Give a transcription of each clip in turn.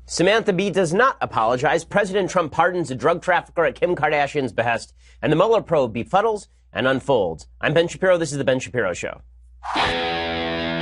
Samantha Bee does not apologize. President Trump pardons a drug trafficker at Kim Kardashian's behest. And the Mueller probe befuddles and unfolds. I'm Ben Shapiro. This is The Ben Shapiro Show. Well,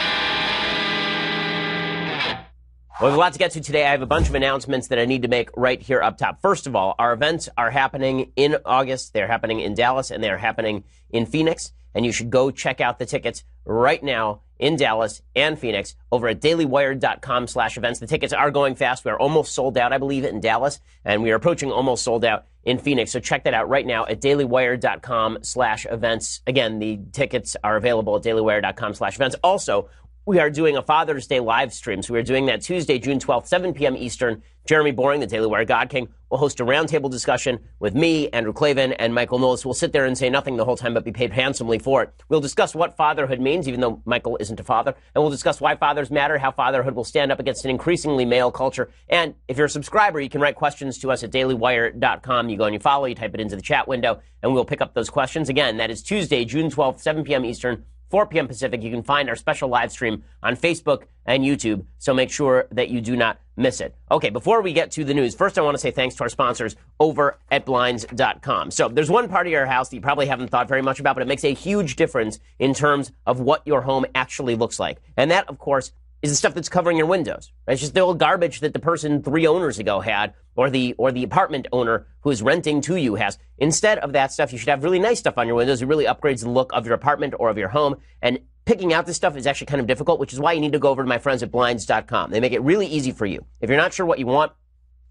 we have a lot to get to today. I have a bunch of announcements that I need to make right here up top. First of all, our events are happening in August. They're happening in Dallas, and they're happening in Phoenix. And you should go check out the tickets right now in Dallas and Phoenix over at dailywired.com/events. The tickets are going fast. We are almost sold out, I believe, in Dallas, and we are approaching almost sold out in Phoenix. So check that out right now at dailywired.com/events. Again, the tickets are available at dailywired.com/events. Also, we are doing a Father's Day live stream. So we're doing that Tuesday, June 12th, 7 p.m. Eastern. Jeremy Boring, the Daily Wire God King, will host a roundtable discussion with me, Andrew Klavan, and Michael Knowles. We'll sit there and say nothing the whole time, but be paid handsomely for it. We'll discuss what fatherhood means, even though Michael isn't a father. And we'll discuss why fathers matter, how fatherhood will stand up against an increasingly male culture. And if you're a subscriber, you can write questions to us at dailywire.com. You go and you follow, you type it into the chat window, and we'll pick up those questions. Again, that is Tuesday, June 12th, 7 p.m. Eastern, 4 p.m. Pacific. You can find our special live stream on Facebook and YouTube, so make sure that you do not miss it. Okay, before we get to the news, first I want to say thanks to our sponsors over at Blinds.com. So there's one part of your house that you probably haven't thought very much about, but it makes a huge difference in terms of what your home actually looks like. And that, of course, is the stuff that's covering your windows. Right? It's just the old garbage that the person 3 owners ago had, or the apartment owner who is renting to you has. Instead of that stuff, you should have really nice stuff on your windows. It really upgrades the look of your apartment or of your home. And picking out this stuff is actually kind of difficult, which is why you need to go over to my friends at Blinds.com. They make it really easy for you. If you're not sure what you want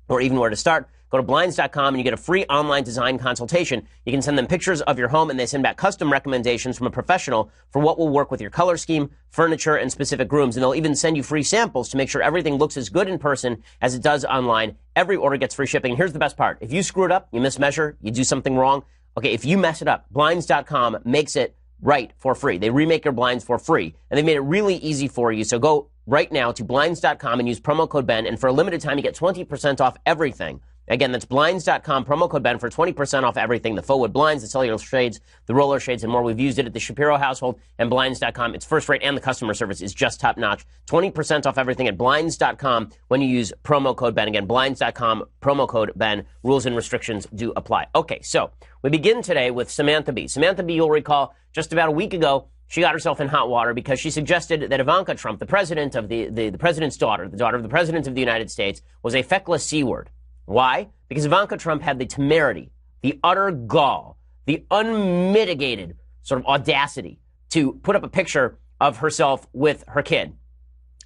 or even where to start, go to Blinds.com and you get a free online design consultation. You can send them pictures of your home and they send back custom recommendations from a professional for what will work with your color scheme, furniture, and specific rooms. And they'll even send you free samples to make sure everything looks as good in person as it does online. Every order gets free shipping. And here's the best part. If you screw it up, you mismeasure, you do something wrong. Okay, if you mess it up, Blinds.com makes it right for free. They remake your blinds for free. And they've made it really easy for you. So go right now to Blinds.com and use promo code Ben. And for a limited time, you get 20% off everything. Again, that's Blinds.com, promo code Ben for 20% off everything. The faux wood blinds, the cellular shades, the roller shades, and more. We've used it at the Shapiro household and Blinds.com. It's first rate and the customer service is just top notch. 20% off everything at Blinds.com when you use promo code Ben. Again, Blinds.com, promo code Ben. Rules and restrictions do apply. Okay, so we begin today with Samantha Bee. Samantha Bee, you'll recall, just about a week ago, she got herself in hot water because she suggested that Ivanka Trump, the president of the president's daughter, the daughter of the president of the United States, was a feckless C-word. Why? Because Ivanka Trump had the temerity, the utter gall, the unmitigated sort of audacity to put up a picture of herself with her kid.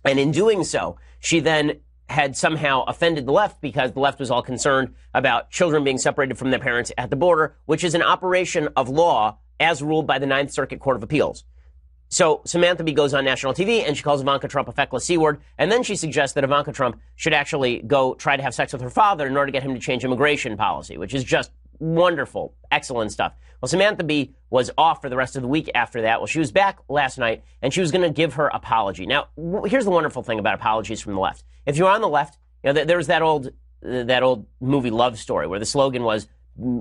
And in doing so, she then had somehow offended the left because the left was all concerned about children being separated from their parents at the border, which is an operation of law as ruled by the Ninth Circuit Court of Appeals. So Samantha Bee goes on national TV and she calls Ivanka Trump a feckless C-word. And then she suggests that Ivanka Trump should actually go try to have sex with her father in order to get him to change immigration policy, which is just wonderful, excellent stuff. Well, Samantha Bee was off for the rest of the week after that. Well, she was back last night and she was going to give her apology. Now, here's the wonderful thing about apologies from the left. If you're on the left, you know, there's that old movie Love Story where the slogan was,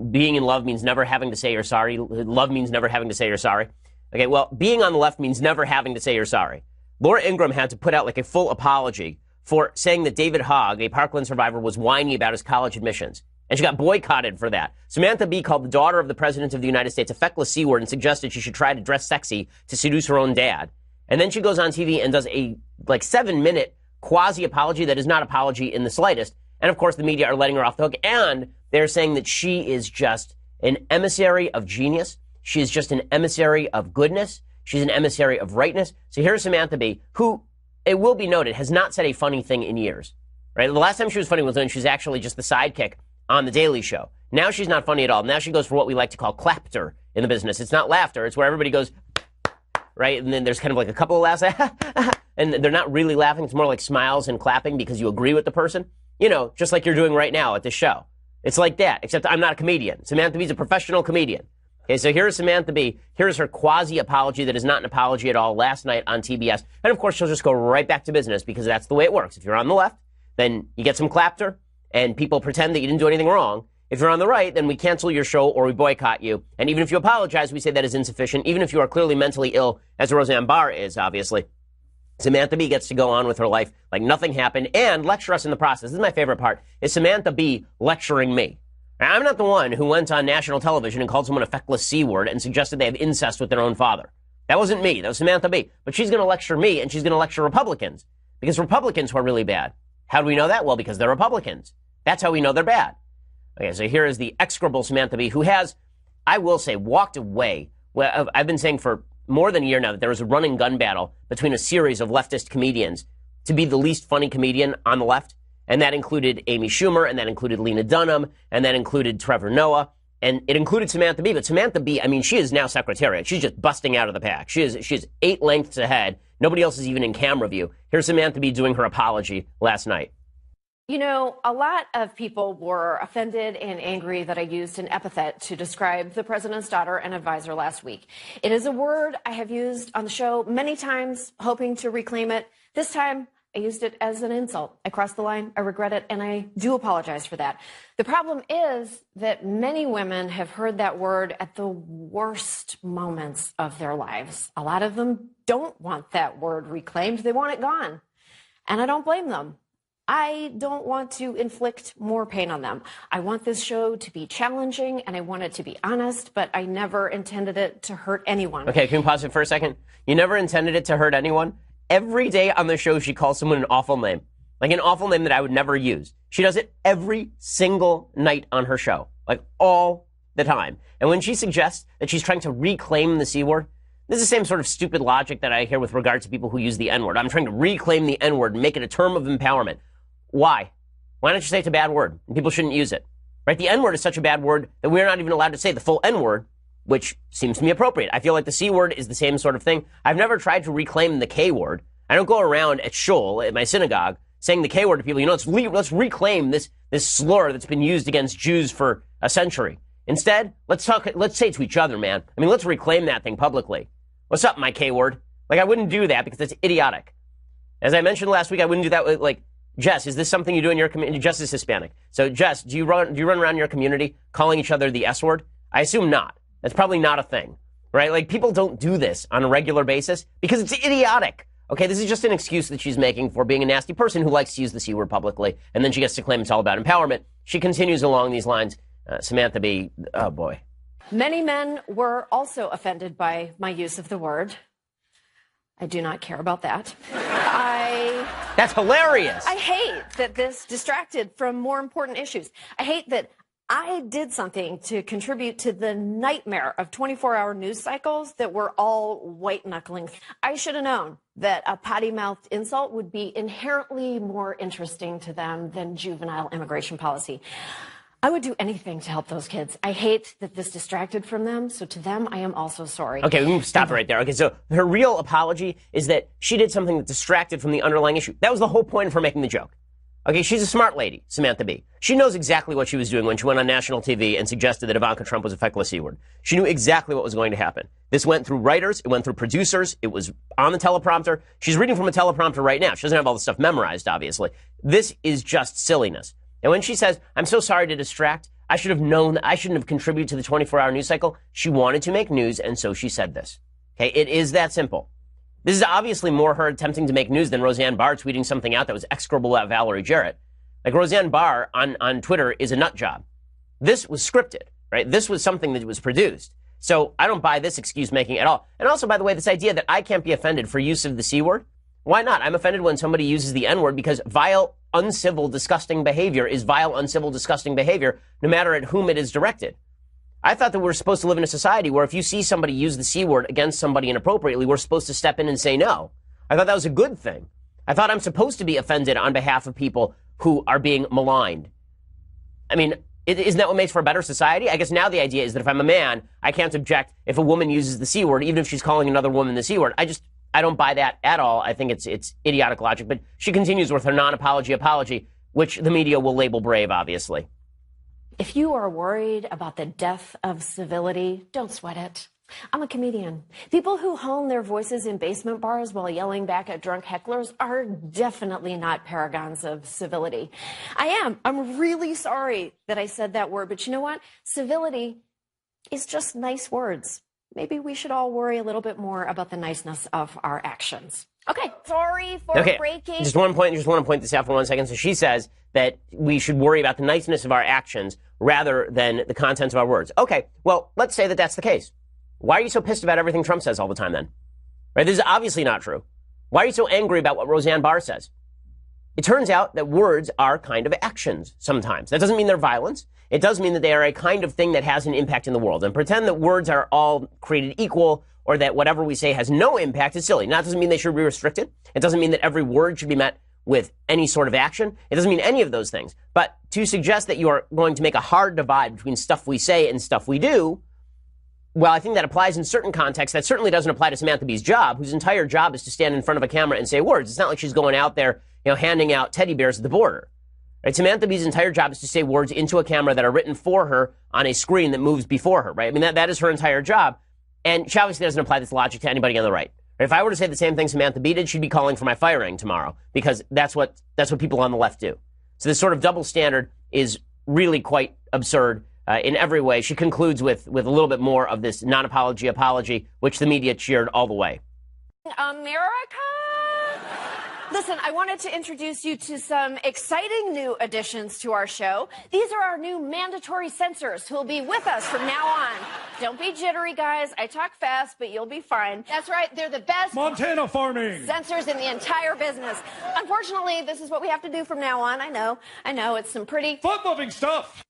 being in love means never having to say you're sorry. Love means never having to say you're sorry. Okay, well, being on the left means never having to say you're sorry. Laura Ingraham had to put out like a full apology for saying that David Hogg, a Parkland survivor, was whiny about his college admissions. And she got boycotted for that. Samantha Bee called the daughter of the president of the United States a feckless C-word and suggested she should try to dress sexy to seduce her own dad. And then she goes on TV and does a 7-minute quasi-apology that is not apology in the slightest. And of course, the media are letting her off the hook. And they're saying that she is just an emissary of genius. She is just an emissary of goodness. She's an emissary of rightness. So here's Samantha Bee, who, it will be noted, has not said a funny thing in years. Right? The last time she was funny was when she was actually just the sidekick on The Daily Show. Now she's not funny at all. Now she goes for what we like to call clapter in the business. It's not laughter. It's where everybody goes, right? And then there's kind of like a couple of laughs, and they're not really laughing. It's more like smiles and clapping because you agree with the person. You know, just like you're doing right now at this show. It's like that, except I'm not a comedian. Samantha Bee's a professional comedian. Okay, so here's Samantha Bee. Here's her quasi-apology that is not an apology at all last night on TBS. And of course, she'll just go right back to business because that's the way it works. If you're on the left, then you get some clapter and people pretend that you didn't do anything wrong. If you're on the right, then we cancel your show or we boycott you. And even if you apologize, we say that is insufficient. Even if you are clearly mentally ill, as Roseanne Barr is, obviously, Samantha Bee gets to go on with her life like nothing happened and lecture us in the process. This is my favorite part, is Samantha Bee lecturing me. Now, I'm not the one who went on national television and called someone a feckless C word and suggested they have incest with their own father. That wasn't me. That was Samantha Bee. But she's going to lecture me, and she's going to lecture Republicans, because Republicans were really bad. How do we know that? Well, because they're Republicans. That's how we know they're bad. Okay, so here is the execrable Samantha Bee, who has, I will say, walked away. Well, I've been saying for more than a year now that there was a running gun battle between a series of leftist comedians to be the least funny comedian on the left. And that included Amy Schumer, and that included Lena Dunham, and that included Trevor Noah, and it included Samantha Bee. But Samantha Bee, I mean, she is now secretariat. She's just busting out of the pack. She is 8 lengths ahead. Nobody else is even in camera view. Here's Samantha Bee doing her apology last night. You know, a lot of people were offended and angry that I used an epithet to describe the president's daughter and advisor last week. It is a word I have used on the show many times, hoping to reclaim it. This time, I used it as an insult. I crossed the line. I regret it, and I do apologize for that. The problem is that many women have heard that word at the worst moments of their lives. A lot of them don't want that word reclaimed. They want it gone, and I don't blame them. I don't want to inflict more pain on them. I want this show to be challenging, and I want it to be honest, but I never intended it to hurt anyone. Okay, can we pause it for a second? You never intended it to hurt anyone? Every day on the show, she calls someone an awful name. Like an awful name that I would never use. She does it every single night on her show. Like all the time. And when she suggests that she's trying to reclaim the C word, this is the same sort of stupid logic that I hear with regard to people who use the N word. I'm trying to reclaim the N word and make it a term of empowerment. Why? Why don't you say it's a bad word and people shouldn't use it? Right? The N word is such a bad word that we're not even allowed to say the full N word, which seems to me appropriate. I feel like the C word is the same sort of thing. I've never tried to reclaim the K word. I don't go around at shul, at my synagogue, saying the K word to people. You know, let's reclaim this slur that's been used against Jews for a century. Instead, let's say it to each other, man. I mean, let's reclaim that thing publicly. What's up, my K word? Like, I wouldn't do that because it's idiotic. As I mentioned last week, I wouldn't do that with, like, Jess, is this something you do in your community? Jess is Hispanic. So, Jess, do you run around your community calling each other the S word? I assume not. That's probably not a thing, right? Like, people don't do this on a regular basis because it's idiotic. Okay, this is just an excuse that she's making for being a nasty person who likes to use the C word publicly, and then she gets to claim it's all about empowerment. She continues along these lines. Samantha Bee, oh boy. Many men were also offended by my use of the word. I do not care about that. That's hilarious. I hate that this distracted from more important issues. I hate that I did something to contribute to the nightmare of 24-hour news cycles that were all white-knuckling. I should have known that a potty-mouthed insult would be inherently more interesting to them than juvenile immigration policy. I would do anything to help those kids. I hate that this distracted from them, so to them, I am also sorry. Okay, we can stop it right there. Okay, so her real apology is that she did something that distracted from the underlying issue. That was the whole point of her making the joke. Okay, she's a smart lady, Samantha Bee. She knows exactly what she was doing when she went on national TV and suggested that Ivanka Trump was a feckless C word. She knew exactly what was going to happen. This went through writers, it went through producers, it was on the teleprompter. She's reading from a teleprompter right now. She doesn't have all the stuff memorized, obviously. This is just silliness. And when she says, I'm so sorry to distract, I should have known that I shouldn't have contributed to the 24-hour news cycle, she wanted to make news, and so she said this. Okay, it is that simple. This is obviously more her attempting to make news than Roseanne Barr tweeting something out that was execrable about Valerie Jarrett. Like, Roseanne Barr on Twitter is a nut job. This was scripted, right? This was something that was produced. So I don't buy this excuse making at all. And also, by the way, this idea that I can't be offended for use of the C word, why not? I'm offended when somebody uses the N word because vile, uncivil, disgusting behavior is vile, uncivil, disgusting behavior, no matter at whom it is directed. I thought that we're supposed to live in a society where if you see somebody use the C word against somebody inappropriately, we're supposed to step in and say no. I thought that was a good thing. I thought I'm supposed to be offended on behalf of people who are being maligned. I mean, isn't that what makes for a better society? I guess now the idea is that if I'm a man, I can't object if a woman uses the C word, even if she's calling another woman the C word. I don't buy that at all. I think it's idiotic logic. But she continues with her non-apology apology, which the media will label brave, obviously. If you are worried about the death of civility, don't sweat it. I'm a comedian. People who hone their voices in basement bars while yelling back at drunk hecklers are definitely not paragons of civility. I'm really sorry that I said that word, but you know what? Civility is just nice words. maybe we should all worry a little bit more about the niceness of our actions. Okay, sorry for breaking. Just want to point this out for 1 second. So she says that we should worry about the niceness of our actions rather than the content of our words. Okay, well, let's say that that's the case. Why are you so pissed about everything Trump says all the time then? Right? This is obviously not true. Why are you so angry about what Roseanne Barr says? It turns out that words are kind of actions sometimes. That doesn't mean they're violence. It does mean that they are a kind of thing that has an impact in the world. And pretend that words are all created equal or that whatever we say has no impact is silly. Now, that doesn't mean they should be restricted. It doesn't mean that every word should be met with any sort of action. It doesn't mean any of those things. But to suggest that you are going to make a hard divide between stuff we say and stuff we do, well, I think that applies in certain contexts. That certainly doesn't apply to Samantha Bee's job, whose entire job is to stand in front of a camera and say words. It's not like she's going out there, handing out teddy bears at the border. Right? Samantha Bee's entire job is to say words into a camera that are written for her on a screen that moves before her, right? I mean, that is her entire job. And she obviously doesn't apply this logic to anybody on the right. If I were to say the same thing Samantha Bee did, she'd be calling for my firing tomorrow because that's what people on the left do. So this sort of double standard is really quite absurd in every way. She concludes with a little bit more of this non-apology apology, which the media cheered all the way. America? Listen, I wanted to introduce you to some exciting new additions to our show. These are our new mandatory censors who will be with us from now on. Don't be jittery, guys. I talk fast, but you'll be fine. That's right. They're the best Montana farming censors in the entire business. Unfortunately, this is what we have to do from now on. I know. It's some pretty fun-loving stuff.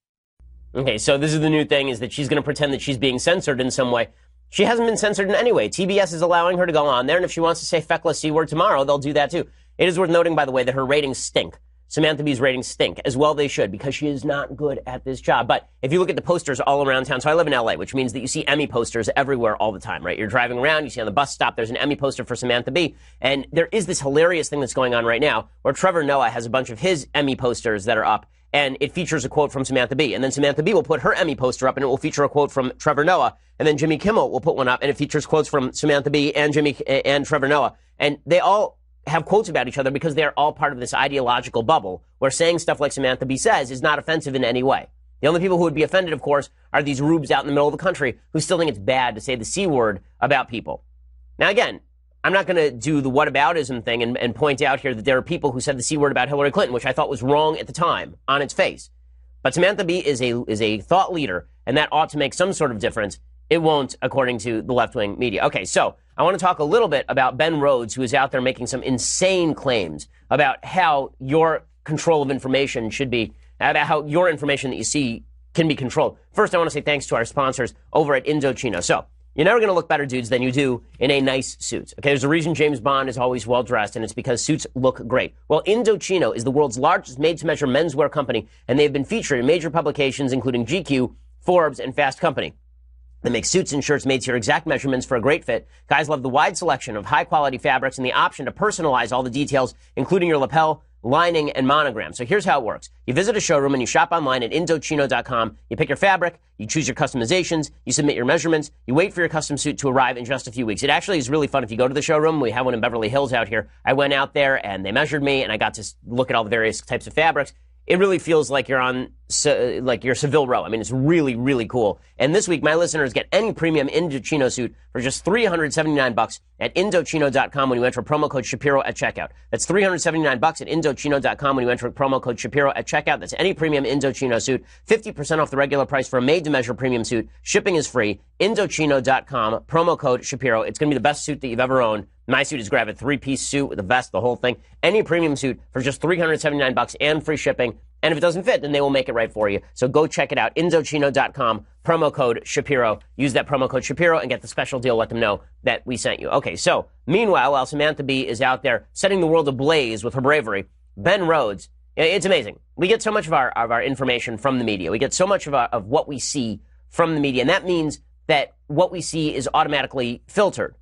Okay, so this is the new thing, is that she's going to pretend that she's being censored in some way. She hasn't been censored in any way. TBS is allowing her to go on there, and if she wants to say feckless C-word tomorrow, they'll do that too. It is worth noting, by the way, that her ratings stink. Samantha Bee's ratings stink. As well they should, because she is not good at this job. But if you look at the posters all around town, so I live in LA, which means that you see Emmy posters everywhere all the time, right? You're driving around, you see on the bus stop, there's an Emmy poster for Samantha Bee. And there is this hilarious thing that's going on right now, where Trevor Noah has a bunch of his Emmy posters that are up, and it features a quote from Samantha Bee. And then Samantha Bee will put her Emmy poster up, and it will feature a quote from Trevor Noah. And then Jimmy Kimmel will put one up, and it features quotes from Samantha Bee and Trevor Noah. And they all have quotes about each other because they're all part of this ideological bubble where saying stuff like Samantha Bee says is not offensive in any way. The only people who would be offended, of course, are these rubes out in the middle of the country who still think it's bad to say the C word about people. Now, again, I'm not going to do the whataboutism thing and point out here that there are people who said the C word about Hillary Clinton, which I thought was wrong at the time on its face. But Samantha Bee is a thought leader, and that ought to make some sort of difference. It won't, according to the left-wing media. Okay, so I want to talk a little bit about Ben Rhodes, who is out there making some insane claims about how your control of information should be, about how your information that you see can be controlled. First, I want to say thanks to our sponsors over at Indochino. So, you're never going to look better, dudes, than you do in a nice suit. Okay, there's a reason James Bond is always well-dressed, and it's because suits look great. Well, Indochino is the world's largest made-to-measure menswear company, and they've been featured in major publications, including GQ, Forbes, and Fast Company. They make suits and shirts made to your exact measurements for a great fit. Guys love the wide selection of high-quality fabrics and the option to personalize all the details, including your lapel, lining, and monogram. So here's how it works. You visit a showroom and you shop online at Indochino.com. You pick your fabric, you choose your customizations, you submit your measurements, you wait for your custom suit to arrive in just a few weeks. It actually is really fun if you go to the showroom. We have one in Beverly Hills out here. I went out there and they measured me and I got to look at all the various types of fabrics. It really feels like you're on, like you're Seville Row. I mean, it's really, really cool. And this week, my listeners get any premium Indochino suit for just $379 at Indochino.com when you enter promo code Shapiro at checkout. That's $379 at Indochino.com when you enter promo code Shapiro at checkout. That's any premium Indochino suit, 50% off the regular price for a made-to-measure premium suit. Shipping is free. Indochino.com, promo code Shapiro. It's going to be the best suit that you've ever owned. My suit is grab a 3-piece suit with a vest, the whole thing. Any premium suit for just $379 and free shipping. And if it doesn't fit, then they will make it right for you. So go check it out. Indochino.com, promo code Shapiro. Use that promo code Shapiro and get the special deal. Let them know that we sent you. Okay, so meanwhile, while Samantha Bee is out there setting the world ablaze with her bravery, Ben Rhodes, it's amazing. We get so much of our information from the media. We get so much of what we see from the media. And that means that what we see is automatically filtered.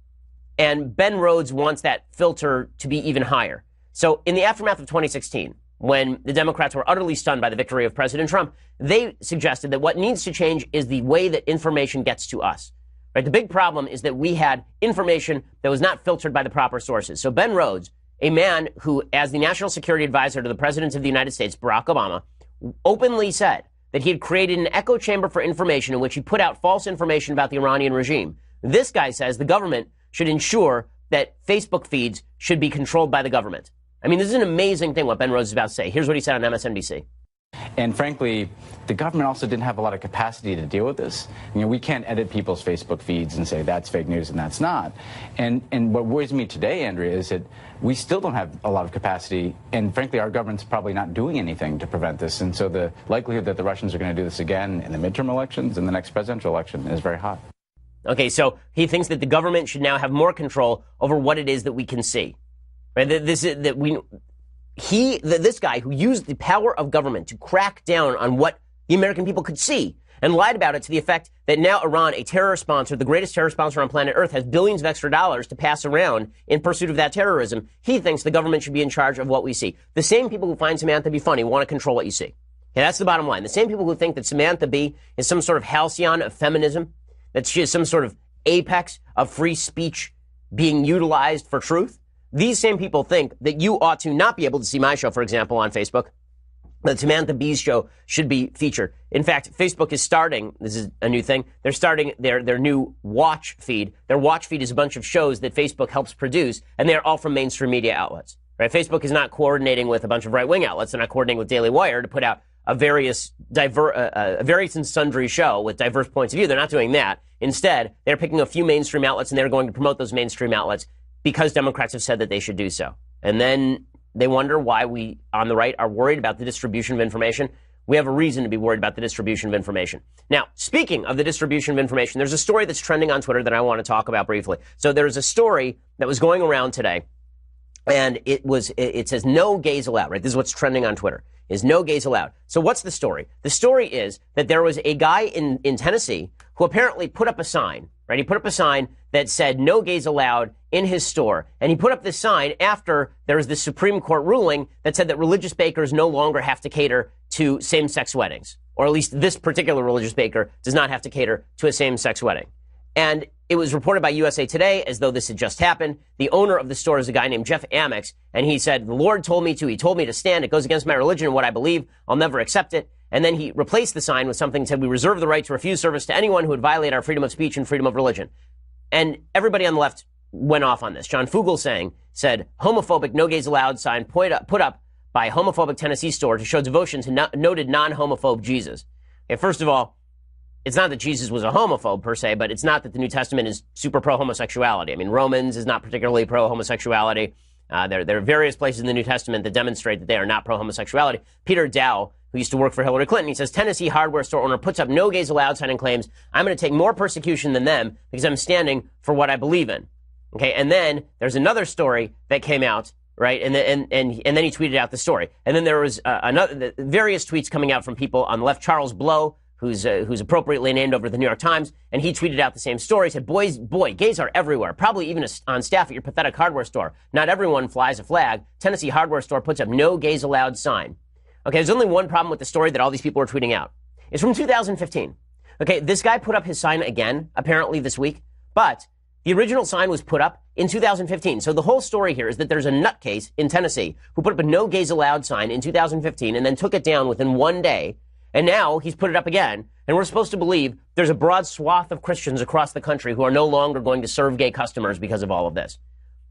And Ben Rhodes wants that filter to be even higher. So in the aftermath of 2016, when the Democrats were utterly stunned by the victory of President Trump, they suggested that what needs to change is the way that information gets to us. Right? The big problem is that we had information that was not filtered by the proper sources. So Ben Rhodes, a man who, as the national security advisor to the President of the United States, Barack Obama, openly said that he had created an echo chamber for information in which he put out false information about the Iranian regime. This guy says the government should ensure that Facebook feeds should be controlled by the government. I mean, this is an amazing thing what Ben Rhodes is about to say. Here's what he said on MSNBC. And frankly, the government also didn't have a lot of capacity to deal with this. You know, we can't edit people's Facebook feeds and say that's fake news and that's not. And what worries me today, Andrea, is that we still don't have a lot of capacity. And frankly, our government's probably not doing anything to prevent this. And so the likelihood that the Russians are going to do this again in the midterm elections and the next presidential election is very high. Okay, so he thinks that the government should now have more control over what it is that we can see. Right? This guy who used the power of government to crack down on what the American people could see and lied about it to the effect that now Iran, a terror sponsor, the greatest terror sponsor on planet Earth, has billions of extra dollars to pass around in pursuit of that terrorism. He thinks the government should be in charge of what we see. The same people who find Samantha Bee funny want to control what you see. Okay, that's the bottom line. The same people who think that Samantha Bee is some sort of halcyon of feminism, that she is some sort of apex of free speech being utilized for truth. These same people think that you ought to not be able to see my show, for example, on Facebook, that Samantha Bee's show should be featured. In fact, Facebook is starting, this is a new thing, they're starting their new watch feed. Their watch feed is a bunch of shows that Facebook helps produce, and they're all from mainstream media outlets. Right? Facebook is not coordinating with a bunch of right-wing outlets. They're not coordinating with Daily Wire to put out a various and sundry show with diverse points of view. They're not doing that. Instead, they're picking a few mainstream outlets, and they're going to promote those mainstream outlets because Democrats have said that they should do so. And then they wonder why we, on the right, are worried about the distribution of information. We have a reason to be worried about the distribution of information. Now, speaking of the distribution of information, there's a story that's trending on Twitter that I want to talk about briefly. So there's a story that was going around today, and it says no gays allowed, right? This is what's trending on Twitter, is no gays allowed. So what's the story? The story is that there was a guy in Tennessee who apparently put up a sign, right? He put up a sign that said no gays allowed in his store. And he put up this sign after there was this Supreme Court ruling that said that religious bakers no longer have to cater to same-sex weddings. Or at least this particular religious baker does not have to cater to a same-sex wedding. And it was reported by USA Today as though this had just happened. The owner of the store is a guy named Jeff Amex, and he said, the Lord told me to. He told me to stand. It goes against my religion and what I believe. I'll never accept it. And then he replaced the sign with something that said, we reserve the right to refuse service to anyone who would violate our freedom of speech and freedom of religion. And everybody on the left went off on this. John Fugel said, homophobic no gays allowed sign put up by homophobic Tennessee store to show devotion to noted non-homophobe Jesus. Okay, first of all, it's not that Jesus was a homophobe per se, but it's not that the New Testament is super pro-homosexuality. I mean, Romans is not particularly pro-homosexuality. There are various places in the New Testament that demonstrate that they are not pro-homosexuality. Peter Dow, who used to work for Hillary Clinton, he says, Tennessee hardware store owner puts up no gays allowed sign and claims, I'm going to take more persecution than them because I'm standing for what I believe in. Okay, and then there's another story that came out, right? And then he tweeted out the story. And then there was various tweets coming out from people on the left. Charles Blow, who's appropriately named over the New York Times, and he tweeted out the same story. He said, boy, gays are everywhere, probably even on staff at your pathetic hardware store. Not everyone flies a flag. Tennessee hardware store puts up no gays allowed sign. Okay, there's only one problem with the story that all these people are tweeting out. It's from 2015. Okay, this guy put up his sign again, apparently this week, but the original sign was put up in 2015. So the whole story here is that there's a nutcase in Tennessee who put up a no gays allowed sign in 2015 and then took it down within one day. And now he's put it up again. And we're supposed to believe there's a broad swath of Christians across the country who are no longer going to serve gay customers because of all of this.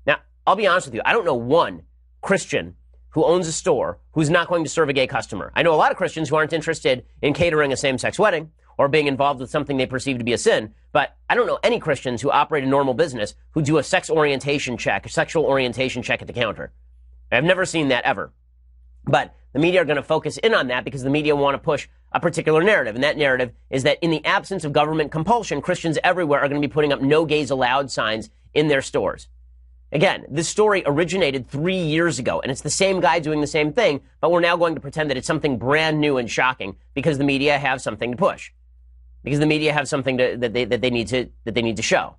Now, I'll be honest with you. I don't know one Christian who owns a store who's not going to serve a gay customer. I know a lot of Christians who aren't interested in catering a same-sex wedding or being involved with something they perceive to be a sin, but I don't know any Christians who operate a normal business who do a sexual orientation check at the counter. I've never seen that ever. But the media are going to focus in on that because the media want to push a particular narrative. And that narrative is that in the absence of government compulsion, Christians everywhere are going to be putting up no gays allowed signs in their stores. Again, this story originated 3 years ago, and it's the same guy doing the same thing, but we're now going to pretend that it's something brand new and shocking because the media have something to push. Because the media have something that they need to show.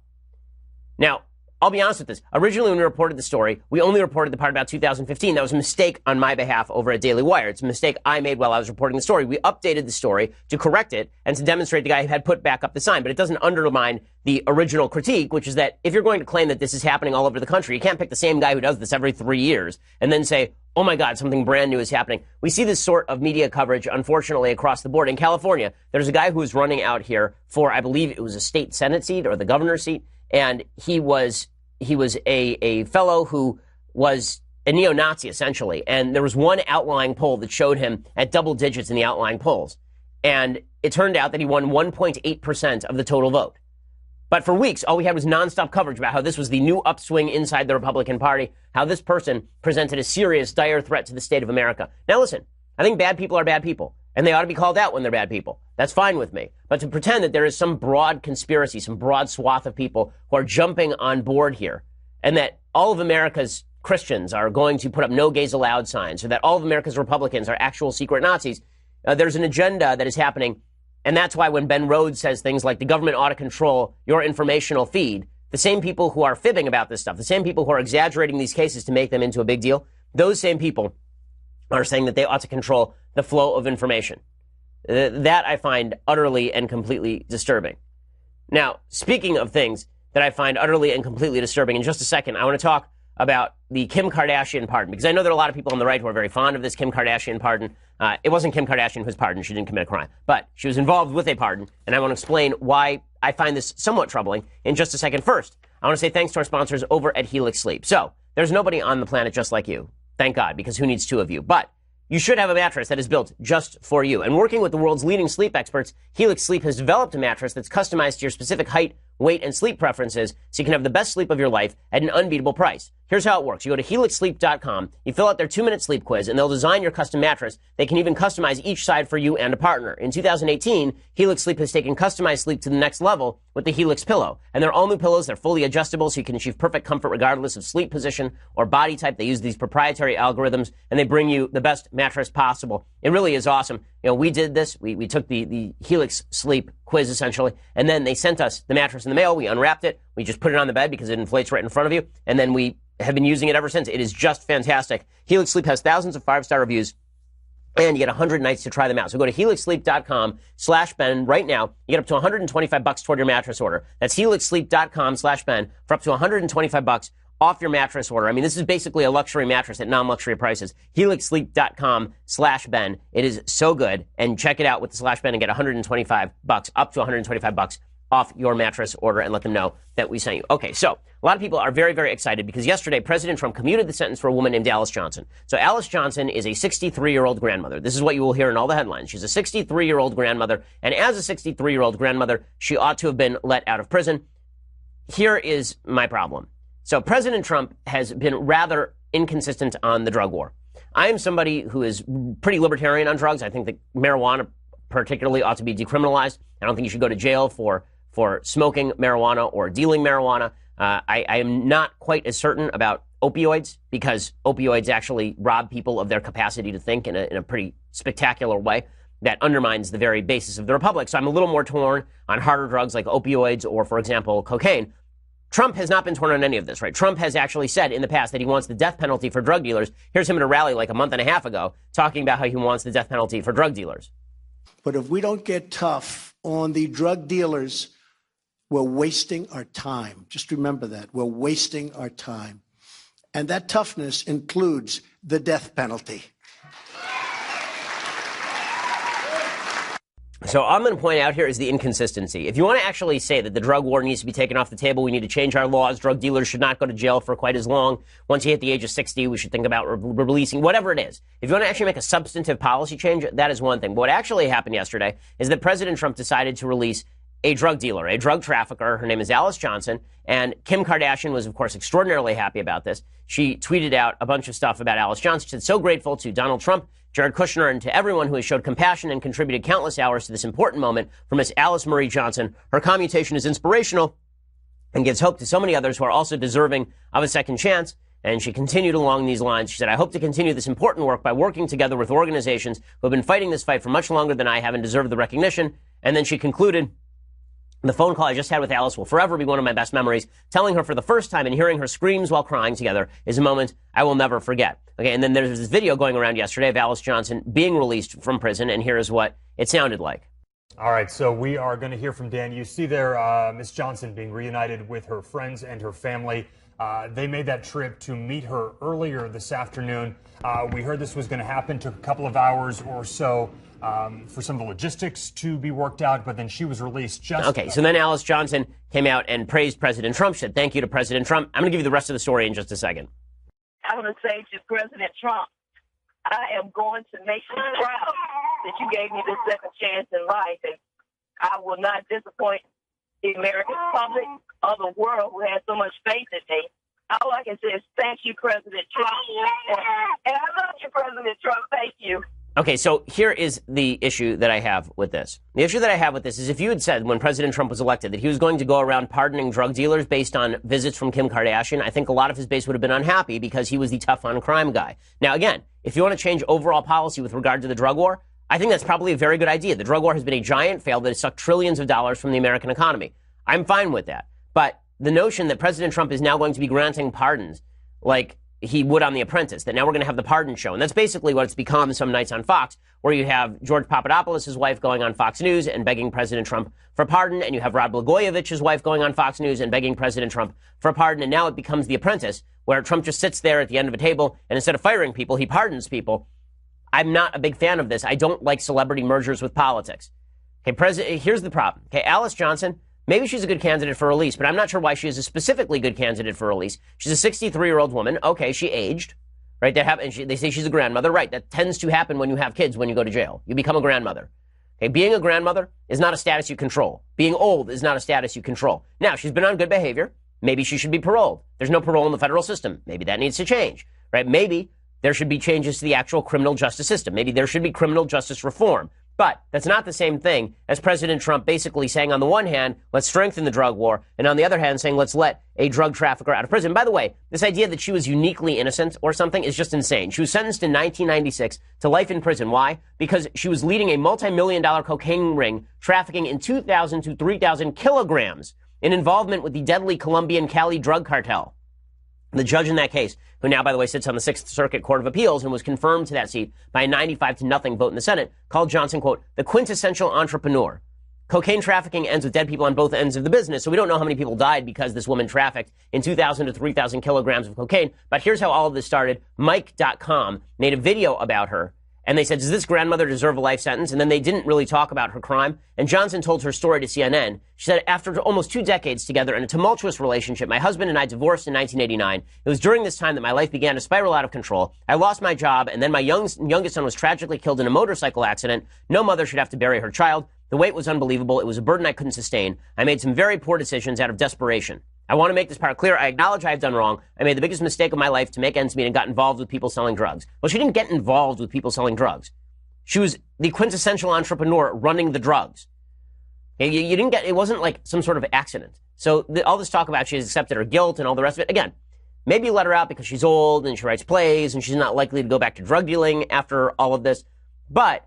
Now, I'll be honest with this. Originally, when we reported the story, we only reported the part about 2015. That was a mistake on my behalf over at Daily Wire. It's a mistake I made while I was reporting the story. We updated the story to correct it and to demonstrate the guy who had put back up the sign. But it doesn't undermine the original critique, which is that if you're going to claim that this is happening all over the country, you can't pick the same guy who does this every 3 years and then say, oh my God, something brand new is happening. We see this sort of media coverage, unfortunately, across the board. In California, there's a guy who was running out here for, I believe it was a state Senate seat or the governor's seat. And he was a fellow who was a neo-Nazi, essentially. And there was one outlying poll that showed him at double digits in the outlying polls. And it turned out that he won 1.8% of the total vote. But for weeks, all we had was nonstop coverage about how this was the new upswing inside the Republican Party, how this person presented a serious, dire threat to the state of America. Now listen, I think bad people are bad people, and they ought to be called out when they're bad people. That's fine with me. But to pretend that there is some broad conspiracy, some broad swath of people who are jumping on board here, and that all of America's Christians are going to put up no gays allowed signs, or that all of America's Republicans are actual secret Nazis, there's an agenda that is happening. And that's why when Ben Rhodes says things like the government ought to control your informational feed, the same people who are fibbing about this stuff, the same people who are exaggerating these cases to make them into a big deal, those same people are saying that they ought to control the flow of information. That I find utterly and completely disturbing. Now, speaking of things that I find utterly and completely disturbing, in just a second, I want to talk about the Kim Kardashian pardon, because I know there are a lot of people on the right who are very fond of this Kim Kardashian pardon. It wasn't Kim Kardashian who was pardoned. She didn't commit a crime, but she was involved with a pardon, and I want to explain why I find this somewhat troubling in just a second. First, I want to say thanks to our sponsors over at Helix Sleep. So, there's nobody on the planet just like you. Thank God, because who needs two of you? But you should have a mattress that is built just for you. And working with the world's leading sleep experts, Helix Sleep has developed a mattress that's customized to your specific height, weight, and sleep preferences so you can have the best sleep of your life at an unbeatable price. Here's how it works. You go to helixsleep.com, you fill out their 2-minute sleep quiz, and they'll design your custom mattress. They can even customize each side for you and a partner. In 2018, Helix Sleep has taken customized sleep to the next level with the Helix Pillow. And they're all new pillows. They're fully adjustable so you can achieve perfect comfort regardless of sleep position or body type. They use these proprietary algorithms, and they bring you the best mattress possible. It really is awesome. You know, we did this. We took the Helix Sleep quiz, essentially, and then they sent us the mattress in the mail. We unwrapped it. We just put it on the bed because it inflates right in front of you, and then we have been using it ever since. It is just fantastic. Helix Sleep has thousands of 5-star reviews, and you get 100 nights to try them out. So go to helixsleep.com/Ben right now. You get up to $125 toward your mattress order. That's helixsleep.com/Ben for up to $125 off your mattress order. I mean, this is basically a luxury mattress at non-luxury prices. helixsleep.com/Ben. It is so good. And check it out with the /Ben and get $125, up to $125 off your mattress order, and let them know that we sent you. Okay, so a lot of people are very, very excited because yesterday President Trump commuted the sentence for a woman named Alice Johnson. So Alice Johnson is a 63-year-old grandmother. This is what you will hear in all the headlines. She's a 63-year-old grandmother, and as a 63-year-old grandmother, she ought to have been let out of prison. Here is my problem. So President Trump has been rather inconsistent on the drug war. I am somebody who is pretty libertarian on drugs. I think that marijuana particularly ought to be decriminalized. I don't think you should go to jail for smoking marijuana or dealing marijuana. I am not quite as certain about opioids because opioids actually rob people of their capacity to think in a pretty spectacular way that undermines the very basis of the republic. So I'm a little more torn on harder drugs like opioids or, for example, cocaine. Trump has not been torn on any of this, right? Trump has actually said in the past that he wants the death penalty for drug dealers. Here's him at a rally like a month and a half ago talking about how he wants the death penalty for drug dealers. But if we don't get tough on the drug dealers, we're wasting our time. Just remember that. We're wasting our time. And that toughness includes the death penalty. So all I'm going to point out here is the inconsistency. If you want to actually say that the drug war needs to be taken off the table, we need to change our laws, drug dealers should not go to jail for quite as long. Once you hit the age of 60, we should think about releasing, whatever it is. If you want to actually make a substantive policy change, that is one thing. But what actually happened yesterday is that President Trump decided to release a drug dealer, a drug trafficker. Her name is Alice Johnson. And Kim Kardashian was, of course, extraordinarily happy about this. She tweeted out a bunch of stuff about Alice Johnson. She said, so grateful to Donald Trump, Jared Kushner, and to everyone who has showed compassion and contributed countless hours to this important moment for Miss Alice Marie Johnson. Her commutation is inspirational and gives hope to so many others who are also deserving of a second chance. And she continued along these lines. She said, I hope to continue this important work by working together with organizations who have been fighting this fight for much longer than I have and deserve the recognition. And then she concluded The phone call I just had with Alice will forever be one of my best memories. Telling her for the first time and hearing her screams while crying together is a moment I will never forget. Okay, and then there's this video going around yesterday of Alice Johnson being released from prison, and here's what it sounded like. All right, so we are going to hear from Dan. You see there Miss Johnson being reunited with her friends and her family. They made that trip to meet her earlier this afternoon. We heard this was going to happen. Took a couple of hours or so for some of the logistics to be worked out, but then she was released just... Okay, so then Alice Johnson came out and praised President Trump, said thank you to President Trump. I'm going to give you the rest of the story in just a second. I want to say to President Trump, I am going to make you proud that you gave me this second chance in life, and I will not disappoint the American public or the world who has so much faith in me. All I can say is thank you, President Trump. And I love you, President Trump. Thank you. Okay, so here is the issue that I have with this. The issue that I have with this is if you had said when President Trump was elected that he was going to go around pardoning drug dealers based on visits from Kim Kardashian, I think a lot of his base would have been unhappy because he was the tough on crime guy. Now, again, if you want to change overall policy with regard to the drug war, I think that's probably a very good idea. The drug war has been a giant fail that has sucked trillions of dollars from the American economy. I'm fine with that. But the notion that President Trump is now going to be granting pardons like he would on The Apprentice, that now we're going to have the pardon show. And that's basically what it's become some nights on Fox, where you have George Papadopoulos' wife going on Fox News and begging President Trump for pardon, and you have Rod Blagojevich's wife going on Fox News and begging President Trump for pardon, and now it becomes The Apprentice, where Trump just sits there at the end of a table, and instead of firing people, he pardons people. I'm not a big fan of this. I don't like celebrity mergers with politics. Okay, here's the problem. Okay, Alice Johnson, maybe she's a good candidate for release, but I'm not sure why she is a specifically good candidate for release. She's a 63-year-old woman. Okay, she aged, right? They say she's a grandmother. Right, that tends to happen when you have kids when you go to jail. You become a grandmother. Okay, being a grandmother is not a status you control. Being old is not a status you control. Now, she's been on good behavior. Maybe she should be paroled. There's no parole in the federal system. Maybe that needs to change, right? Maybe there should be changes to the actual criminal justice system. Maybe there should be criminal justice reform. But that's not the same thing as President Trump basically saying, on the one hand, let's strengthen the drug war, and on the other hand, saying, let's let a drug trafficker out of prison. By the way, this idea that she was uniquely innocent or something is just insane. She was sentenced in 1996 to life in prison. Why? Because she was leading a multi-million-dollar cocaine ring, trafficking in 2,000 to 3,000 kilograms in involvement with the deadly Colombian Cali drug cartel. The judge in that case, who now, by the way, sits on the Sixth Circuit Court of Appeals and was confirmed to that seat by a 95-0 vote in the Senate, called Johnson, quote, the quintessential entrepreneur. Cocaine trafficking ends with dead people on both ends of the business, so we don't know how many people died because this woman trafficked in 2,000 to 3,000 kilograms of cocaine. But here's how all of this started. Mike.com made a video about her, and they said, does this grandmother deserve a life sentence? And then they didn't really talk about her crime. And Johnson told her story to CNN. She said, after almost 2 decades together in a tumultuous relationship, my husband and I divorced in 1989. It was during this time that my life began to spiral out of control. I lost my job, and then my youngest son was tragically killed in a motorcycle accident. No mother should have to bury her child. The wait was unbelievable. It was a burden I couldn't sustain. I made some very poor decisions out of desperation. I want to make this part clear. I acknowledge I have done wrong. I made the biggest mistake of my life to make ends meet and got involved with people selling drugs. Well, she didn't get involved with people selling drugs. She was the quintessential entrepreneur running the drugs. You didn't get, it wasn't like some sort of accident. So all this talk about she has accepted her guilt and all the rest of it, again, maybe you let her out because she's old and she writes plays and she's not likely to go back to drug dealing after all of this. But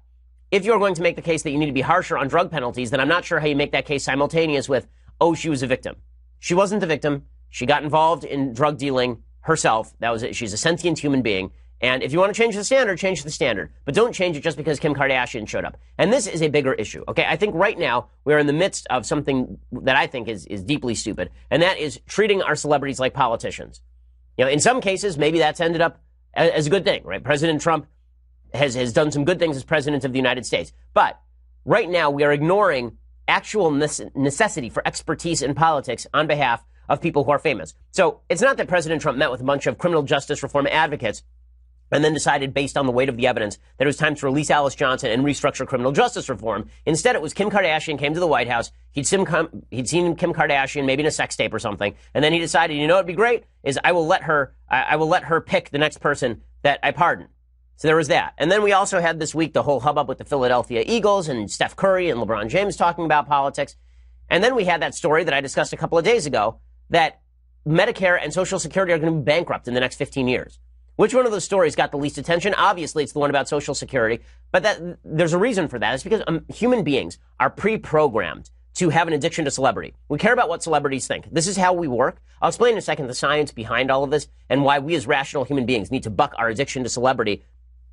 if you're going to make the case that you need to be harsher on drug penalties, then I'm not sure how you make that case simultaneous with, oh, she was a victim. She wasn't the victim. She got involved in drug dealing herself. That was it. She's a sentient human being. And if you want to change the standard, change the standard. But don't change it just because Kim Kardashian showed up. And this is a bigger issue, okay? I think right now we're in the midst of something that I think is deeply stupid, and that is treating our celebrities like politicians. You know, in some cases, maybe that's ended up as a good thing, right? President Trump has done some good things as president of the United States. But right now we are ignoring actual necessity for expertise in politics on behalf of people who are famous. So it's not that President Trump met with a bunch of criminal justice reform advocates and then decided based on the weight of the evidence that it was time to release Alice Johnson and restructure criminal justice reform. Instead, it was Kim Kardashian came to the White House. He'd seen Kim Kardashian maybe in a sex tape or something. And then he decided, you know what'd be great is I will let her pick the next person that I pardon. So there was that. And then we also had this week the whole hubbub with the Philadelphia Eagles and Steph Curry and LeBron James talking about politics. And then we had that story that I discussed a couple of days ago that Medicare and Social Security are going to be bankrupt in the next 15 years. Which one of those stories got the least attention? Obviously, it's the one about Social Security. But there's a reason for that. It's because human beings are pre-programmed to have an addiction to celebrity. We care about what celebrities think. This is how we work. I'll explain in a second the science behind all of this and why we as rational human beings need to buck our addiction to celebrity,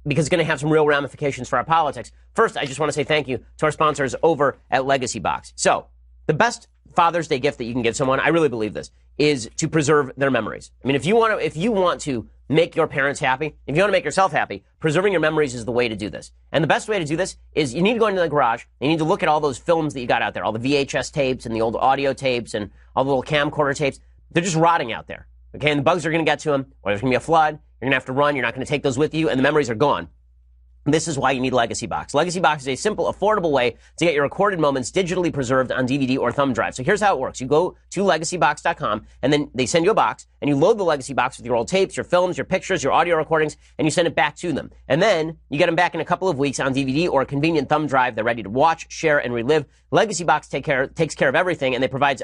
because it's going to have some real ramifications for our politics. First, I just want to say thank you to our sponsors over at Legacy Box. So, the best Father's Day gift that you can give someone, I really believe this, is to preserve their memories. I mean, if you want to make your parents happy, if you want to make yourself happy, preserving your memories is the way to do this. And the best way to do this is you need to go into the garage, and you need to look at all those films that you got out there, all the VHS tapes and the old audio tapes and all the little camcorder tapes. They're just rotting out there. Okay, and the bugs are going to get to them, or there's going to be a flood. You're going to have to run. You're not going to take those with you, and the memories are gone. This is why you need Legacy Box. Legacy Box is a simple, affordable way to get your recorded moments digitally preserved on DVD or thumb drive. So here's how it works. You go to legacybox.com, and then they send you a box, and you load the Legacy Box with your old tapes, your films, your pictures, your audio recordings, and you send it back to them. And then you get them back in a couple of weeks on DVD or a convenient thumb drive. They're ready to watch, share, and relive. Legacy Box takes care of everything, and they provide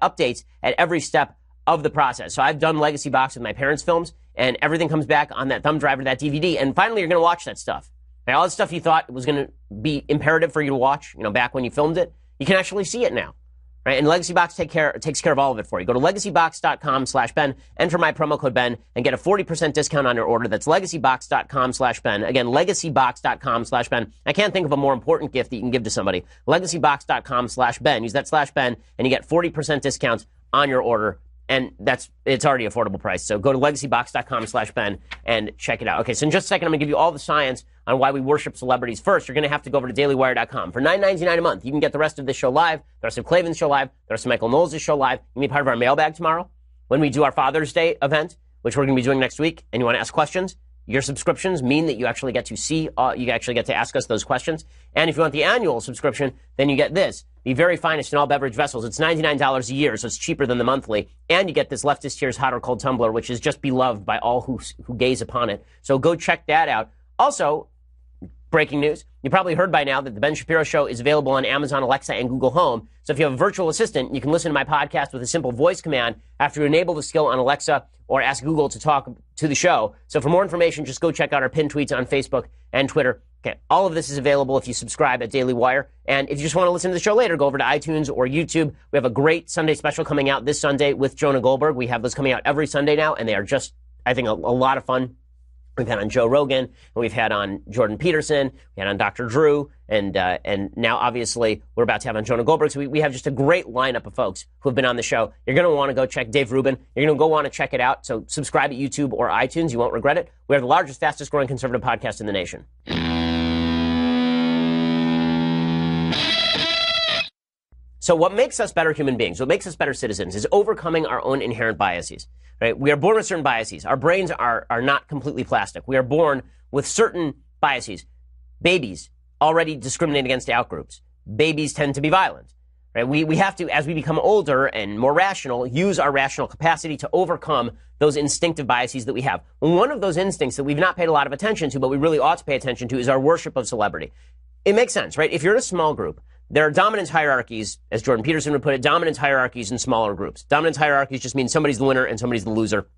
updates at every step of the process. So I've done Legacy Box with my parents' films, and everything comes back on that thumb drive or that DVD, and finally you're going to watch that stuff. Now, all the stuff you thought was going to be imperative for you to watch, back when you filmed it, you can actually see it now, right? And Legacy Box takes care of all of it for you. Go to legacybox.com/Ben, enter my promo code Ben, and get a 40% discount on your order. That's legacybox.com/Ben. Again, legacybox.com/Ben. I can't think of a more important gift that you can give to somebody. Legacybox.com/Ben. Use that /Ben, and you get 40% discounts on your order. And it's already affordable price. So go to legacybox.com/Ben and check it out. Okay, so in just a second, I'm going to give you all the science on why we worship celebrities. First, you're going to have to go over to dailywire.com. For $9.99 a month, you can get the rest of this show live, the rest of Klavan's show live, the rest of Michael Knowles' show live. You can be part of our mailbag tomorrow when we do our Father's Day event, which we're going to be doing next week, and you want to ask questions. Your subscriptions mean that you actually get to see, you actually get to ask us those questions. And if you want the annual subscription, then you get this, the very finest in all beverage vessels. It's $99 a year, so it's cheaper than the monthly. And you get this Leftist Tears Hot or Cold Tumbler, which is just beloved by all who gaze upon it. So go check that out. Also, breaking news, you probably heard by now that the Ben Shapiro Show is available on Amazon Alexa and Google Home. So if you have a virtual assistant, you can listen to my podcast with a simple voice command after you enable the skill on Alexa or ask Google to talk to the show. So for more information, just go check out our pinned tweets on Facebook and Twitter. Okay, all of this is available if you subscribe at Daily Wire. And if you just want to listen to the show later, go over to iTunes or YouTube. We have a great Sunday special coming out this Sunday with Jonah Goldberg. We have those coming out every Sunday now, and they are just, I think, a lot of fun. We've had on Joe Rogan, and we've had on Jordan Peterson, we had on Dr. Drew, and now, obviously, we're about to have on Jonah Goldberg. So we have just a great lineup of folks who have been on the show. You're going to want to go check Dave Rubin. You're going to go want to check it out. So subscribe at YouTube or iTunes. You won't regret it. We are the largest, fastest-growing conservative podcast in the nation. So what makes us better human beings, what makes us better citizens, is overcoming our own inherent biases. Right? We are born with certain biases. Our brains are not completely plastic. We are born with certain biases. Babies already discriminate against outgroups. Babies tend to be violent. Right? We have to, as we become older and more rational, use our rational capacity to overcome those instinctive biases that we have. One of those instincts that we've not paid a lot of attention to, but we really ought to pay attention to, is our worship of celebrity. It makes sense, right? If you're in a small group, there are dominance hierarchies, as Jordan Peterson would put it, dominance hierarchies in smaller groups. Dominance hierarchies just means somebody's the winner and somebody's the loser.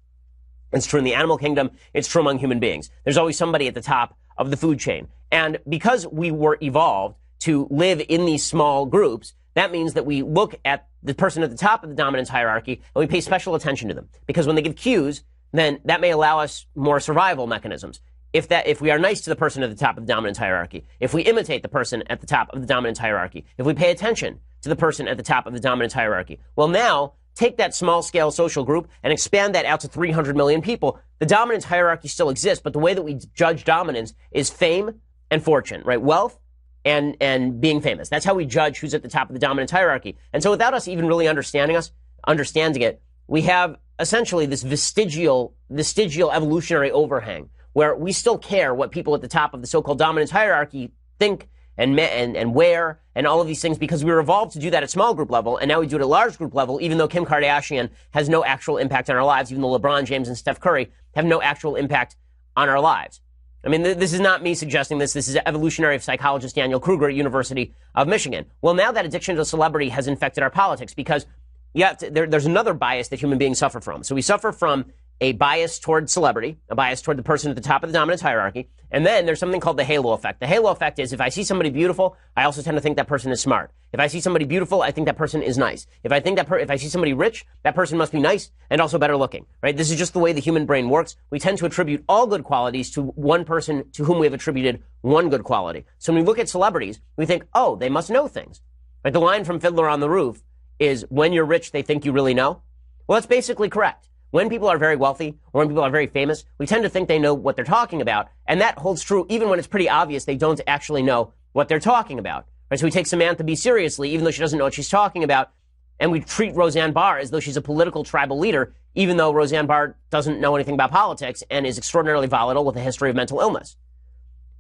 It's true in the animal kingdom. It's true among human beings. There's always somebody at the top of the food chain. And because we were evolved to live in these small groups, that means that we look at the person at the top of the dominance hierarchy and we pay special attention to them. Because when they give cues, then that may allow us more survival mechanisms. If we are nice to the person at the top of the dominance hierarchy, if we imitate the person at the top of the dominance hierarchy, if we pay attention to the person at the top of the dominance hierarchy, well, now take that small-scale social group and expand that out to 300 million people. The dominance hierarchy still exists, but the way that we judge dominance is fame and fortune, right? Wealth and being famous. That's how we judge who's at the top of the dominance hierarchy. And so without us even really understanding it, we have essentially this vestigial evolutionary overhang, where we still care what people at the top of the so-called dominance hierarchy think and wear and all of these things, because we were evolved to do that at small group level, and now we do it at large group level, even though Kim Kardashian has no actual impact on our lives, even though LeBron James and Steph Curry have no actual impact on our lives. I mean, this is not me suggesting this. This is evolutionary psychologist Daniel Kruger at University of Michigan. Well, now that addiction to celebrity has infected our politics, because there's another bias that human beings suffer from. So we suffer from a bias toward celebrity, a bias toward the person at the top of the dominance hierarchy. And then there's something called the halo effect. The halo effect is if I see somebody beautiful, I also tend to think that person is smart. If I see somebody beautiful, I think that person is nice. If I see somebody rich, that person must be nice and also better looking, right? This is just the way the human brain works. We tend to attribute all good qualities to one person to whom we have attributed one good quality. So when we look at celebrities, we think, oh, they must know things. Right? The line from Fiddler on the Roof is, when you're rich, they think you really know. Well, that's basically correct. When people are very wealthy or when people are very famous, we tend to think they know what they're talking about. And that holds true even when it's pretty obvious they don't actually know what they're talking about. Right? So we take Samantha Bee seriously, even though she doesn't know what she's talking about. And we treat Roseanne Barr as though she's a political tribal leader, even though Roseanne Barr doesn't know anything about politics and is extraordinarily volatile with a history of mental illness.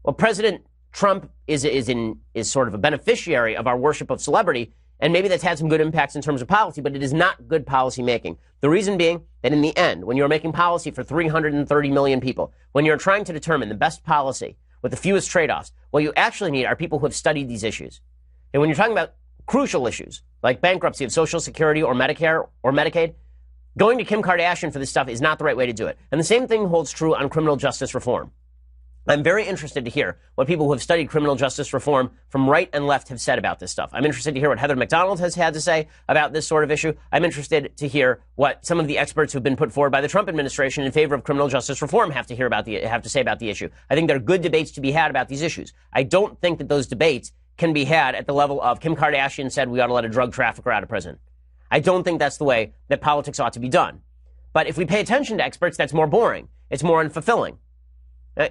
Well, President Trump is sort of a beneficiary of our worship of celebrity. And maybe that's had some good impacts in terms of policy, but it is not good policy making. The reason being that in the end, when you're making policy for 330 million people, when you're trying to determine the best policy with the fewest trade-offs, what you actually need are people who have studied these issues. And when you're talking about crucial issues like bankruptcy of Social Security or Medicare or Medicaid, going to Kim Kardashian for this stuff is not the right way to do it. And the same thing holds true on criminal justice reform. I'm very interested to hear what people who have studied criminal justice reform from right and left have said about this stuff. I'm interested to hear what Heather McDonald has had to say about this sort of issue. I'm interested to hear what some of the experts who've been put forward by the Trump administration in favor of criminal justice reform have to say about the issue. I think there are good debates to be had about these issues. I don't think that those debates can be had at the level of Kim Kardashian said we ought to let a drug trafficker out of prison. I don't think that's the way that politics ought to be done. But if we pay attention to experts, that's more boring. It's more unfulfilling.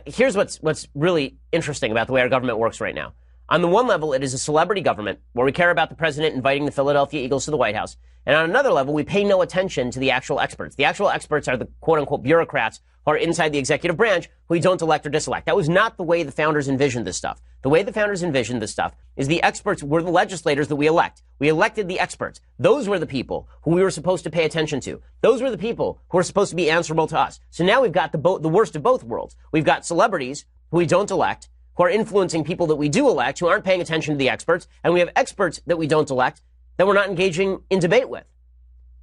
Here's what's really interesting about the way our government works right now. On the one level, it is a celebrity government where we care about the president inviting the Philadelphia Eagles to the White House. And on another level, we pay no attention to the actual experts. The actual experts are the quote-unquote bureaucrats who are inside the executive branch who we don't elect or diselect. That was not the way the founders envisioned this stuff. The way the founders envisioned this stuff is the experts were the legislators that we elect. We elected the experts. Those were the people who we were supposed to pay attention to. Those were the people who were supposed to be answerable to us. So now we've got the worst of both worlds. We've got celebrities who we don't elect, who are influencing people that we do elect, who aren't paying attention to the experts, and we have experts that we don't elect that we're not engaging in debate with.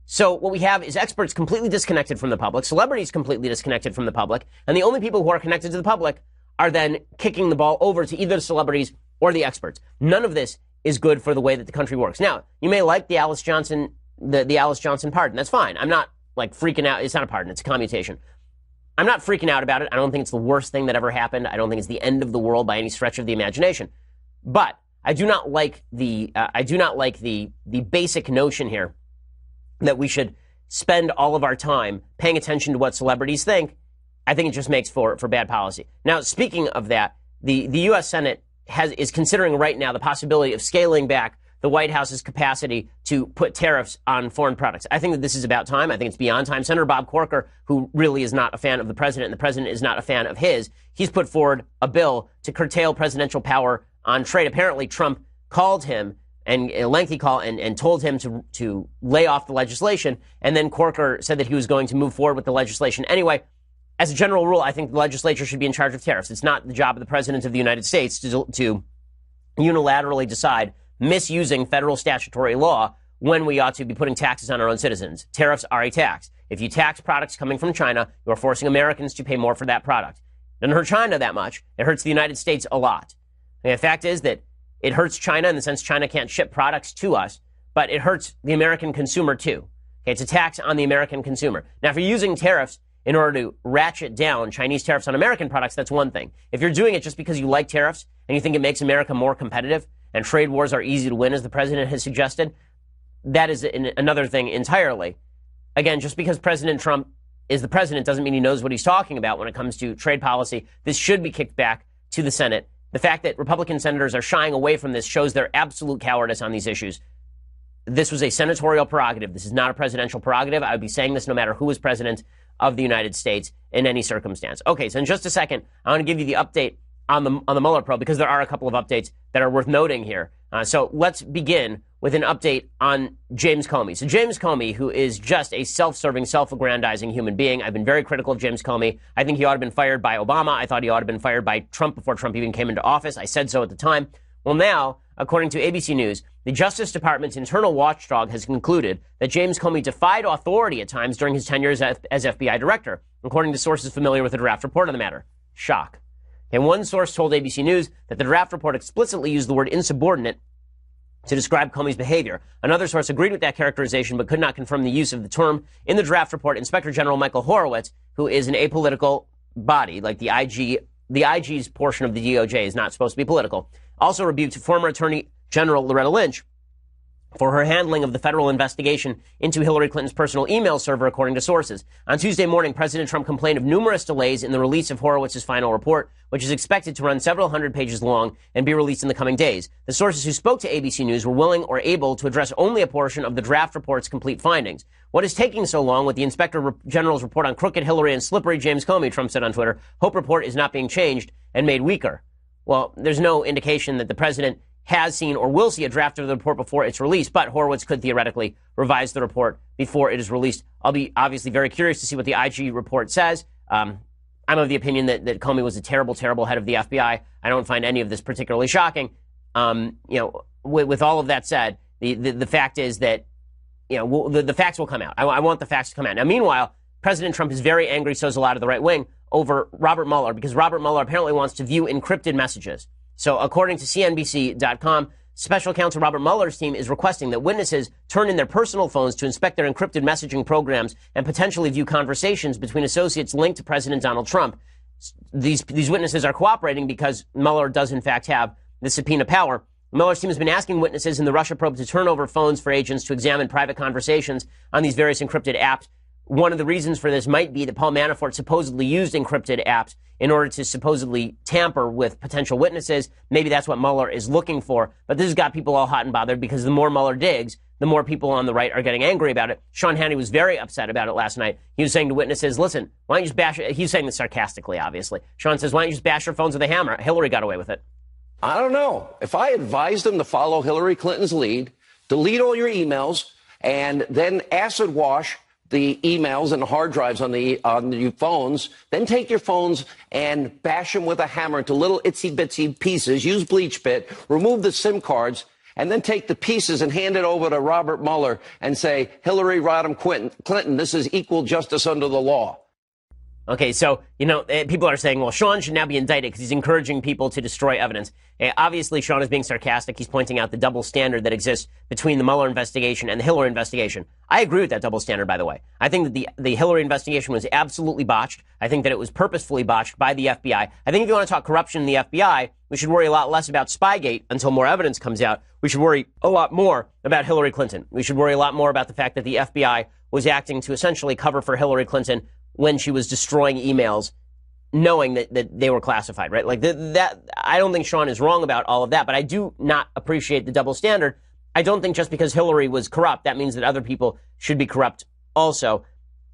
So what we have is experts completely disconnected from the public, celebrities completely disconnected from the public, and the only people who are connected to the public are then kicking the ball over to either the celebrities or the experts. None of this is good for the way that the country works. Now, you may like the Alice Johnson pardon. That's fine. I'm not like freaking out. It's not a pardon. It's a commutation. I'm not freaking out about it. I don't think it's the worst thing that ever happened. I don't think it's the end of the world by any stretch of the imagination. But I do not like the basic notion here that we should spend all of our time paying attention to what celebrities think. I think it just makes for bad policy. Now, speaking of that, the U.S. Senate is considering right now the possibility of scaling back the White House's capacity to put tariffs on foreign products. I think that this is about time. I think it's beyond time. Senator Bob Corker, who really is not a fan of the president, and the president is not a fan of his, he's put forward a bill to curtail presidential power on trade. Apparently, Trump called him and a lengthy call and told him to lay off the legislation. And then Corker said that he was going to move forward with the legislation anyway. As a general rule, I think the legislature should be in charge of tariffs. It's not the job of the president of the United States to unilaterally decide misusing federal statutory law when we ought to be putting taxes on our own citizens. Tariffs are a tax. If you tax products coming from China, you are forcing Americans to pay more for that product. It doesn't hurt China that much. It hurts the United States a lot. And the fact is that it hurts China in the sense China can't ship products to us, but it hurts the American consumer too. Okay, it's a tax on the American consumer. Now, if you're using tariffs in order to ratchet down Chinese tariffs on American products, that's one thing. If you're doing it just because you like tariffs and you think it makes America more competitive and trade wars are easy to win, as the president has suggested, that is another thing entirely. Again, just because President Trump is the president doesn't mean he knows what he's talking about when it comes to trade policy. This should be kicked back to the Senate. The fact that Republican senators are shying away from this shows their absolute cowardice on these issues. This was a senatorial prerogative. This is not a presidential prerogative. I would be saying this no matter who is president of the United States in any circumstance. Okay, so in just a second, I want to give you the update on the Mueller probe because there are a couple of updates that are worth noting here. So let's begin with an update on James Comey. So James Comey, who is just a self-serving, self-aggrandizing human being. I've been very critical of James Comey. I think he ought to have been fired by Obama. I thought he ought to have been fired by Trump before Trump even came into office. I said so at the time. Well, now, according to ABC News, the Justice Department's internal watchdog has concluded that James Comey defied authority at times during his tenure as FBI director, according to sources familiar with the draft report on the matter. Shock. And one source told ABC News that the draft report explicitly used the word insubordinate to describe Comey's behavior. Another source agreed with that characterization but could not confirm the use of the term. In the draft report, Inspector General Michael Horowitz, who is an apolitical body, like the IG's portion of the DOJ is not supposed to be political, also rebuked former Attorney General Loretta Lynch for her handling of the federal investigation into Hillary Clinton's personal email server, according to sources. On Tuesday morning, President Trump complained of numerous delays in the release of Horowitz's final report, which is expected to run several hundred pages long and be released in the coming days. The sources who spoke to ABC News were willing or able to address only a portion of the draft report's complete findings. What is taking so long with the Inspector General's report on crooked Hillary and slippery James Comey, Trump said on Twitter. Hope report is not being changed and made weaker. Well, there's no indication that the president has seen or will see a draft of the report before it's released, but Horowitz could theoretically revise the report before it is released. I'll be obviously very curious to see what the IG report says. I'm of the opinion that Comey was a terrible, terrible head of the FBI. I don't find any of this particularly shocking. With all of that said, the fact is that, the facts will come out. I want the facts to come out. Now, meanwhile, President Trump is very angry, so is a lot of the right wing, over Robert Mueller, because Robert Mueller apparently wants to view encrypted messages. So according to CNBC.com, Special Counsel Robert Mueller's team is requesting that witnesses turn in their personal phones to inspect their encrypted messaging programs and potentially view conversations between associates linked to President Donald Trump. These witnesses are cooperating because Mueller does in fact have the subpoena power. Mueller's team has been asking witnesses in the Russia probe to turn over phones for agents to examine private conversations on these various encrypted apps. One of the reasons for this might be that Paul Manafort supposedly used encrypted apps in order to supposedly tamper with potential witnesses. Maybe that's what Mueller is looking for. But this has got people all hot and bothered because the more Mueller digs, the more people on the right are getting angry about it. Sean Hannity was very upset about it last night. He was saying to witnesses, listen, why don't you just bash it? He's saying this sarcastically, obviously. Sean says, why don't you just bash your phones with a hammer? Hillary got away with it. I don't know. If I advised them to follow Hillary Clinton's lead, delete all your emails, and then acid wash the emails and the hard drives on the phones, then take your phones and bash them with a hammer into little itsy bitsy pieces, use bleach bit, remove the SIM cards, and then take the pieces and hand it over to Robert Mueller and say, Hillary Rodham Clinton, this is equal justice under the law. Okay, so, people are saying, well, Sean should now be indicted because he's encouraging people to destroy evidence. Obviously, Sean is being sarcastic. He's pointing out the double standard that exists between the Mueller investigation and the Hillary investigation. I agree with that double standard, by the way. I think that the Hillary investigation was absolutely botched. I think that it was purposefully botched by the FBI. I think if you want to talk corruption in the FBI, we should worry a lot less about Spygate until more evidence comes out. We should worry a lot more about Hillary Clinton. We should worry a lot more about the fact that the FBI was acting to essentially cover for Hillary Clinton when she was destroying emails, knowing that they were classified, right? Like that, I don't think Sean is wrong about all of that, but I do not appreciate the double standard. I don't think just because Hillary was corrupt, that means that other people should be corrupt also.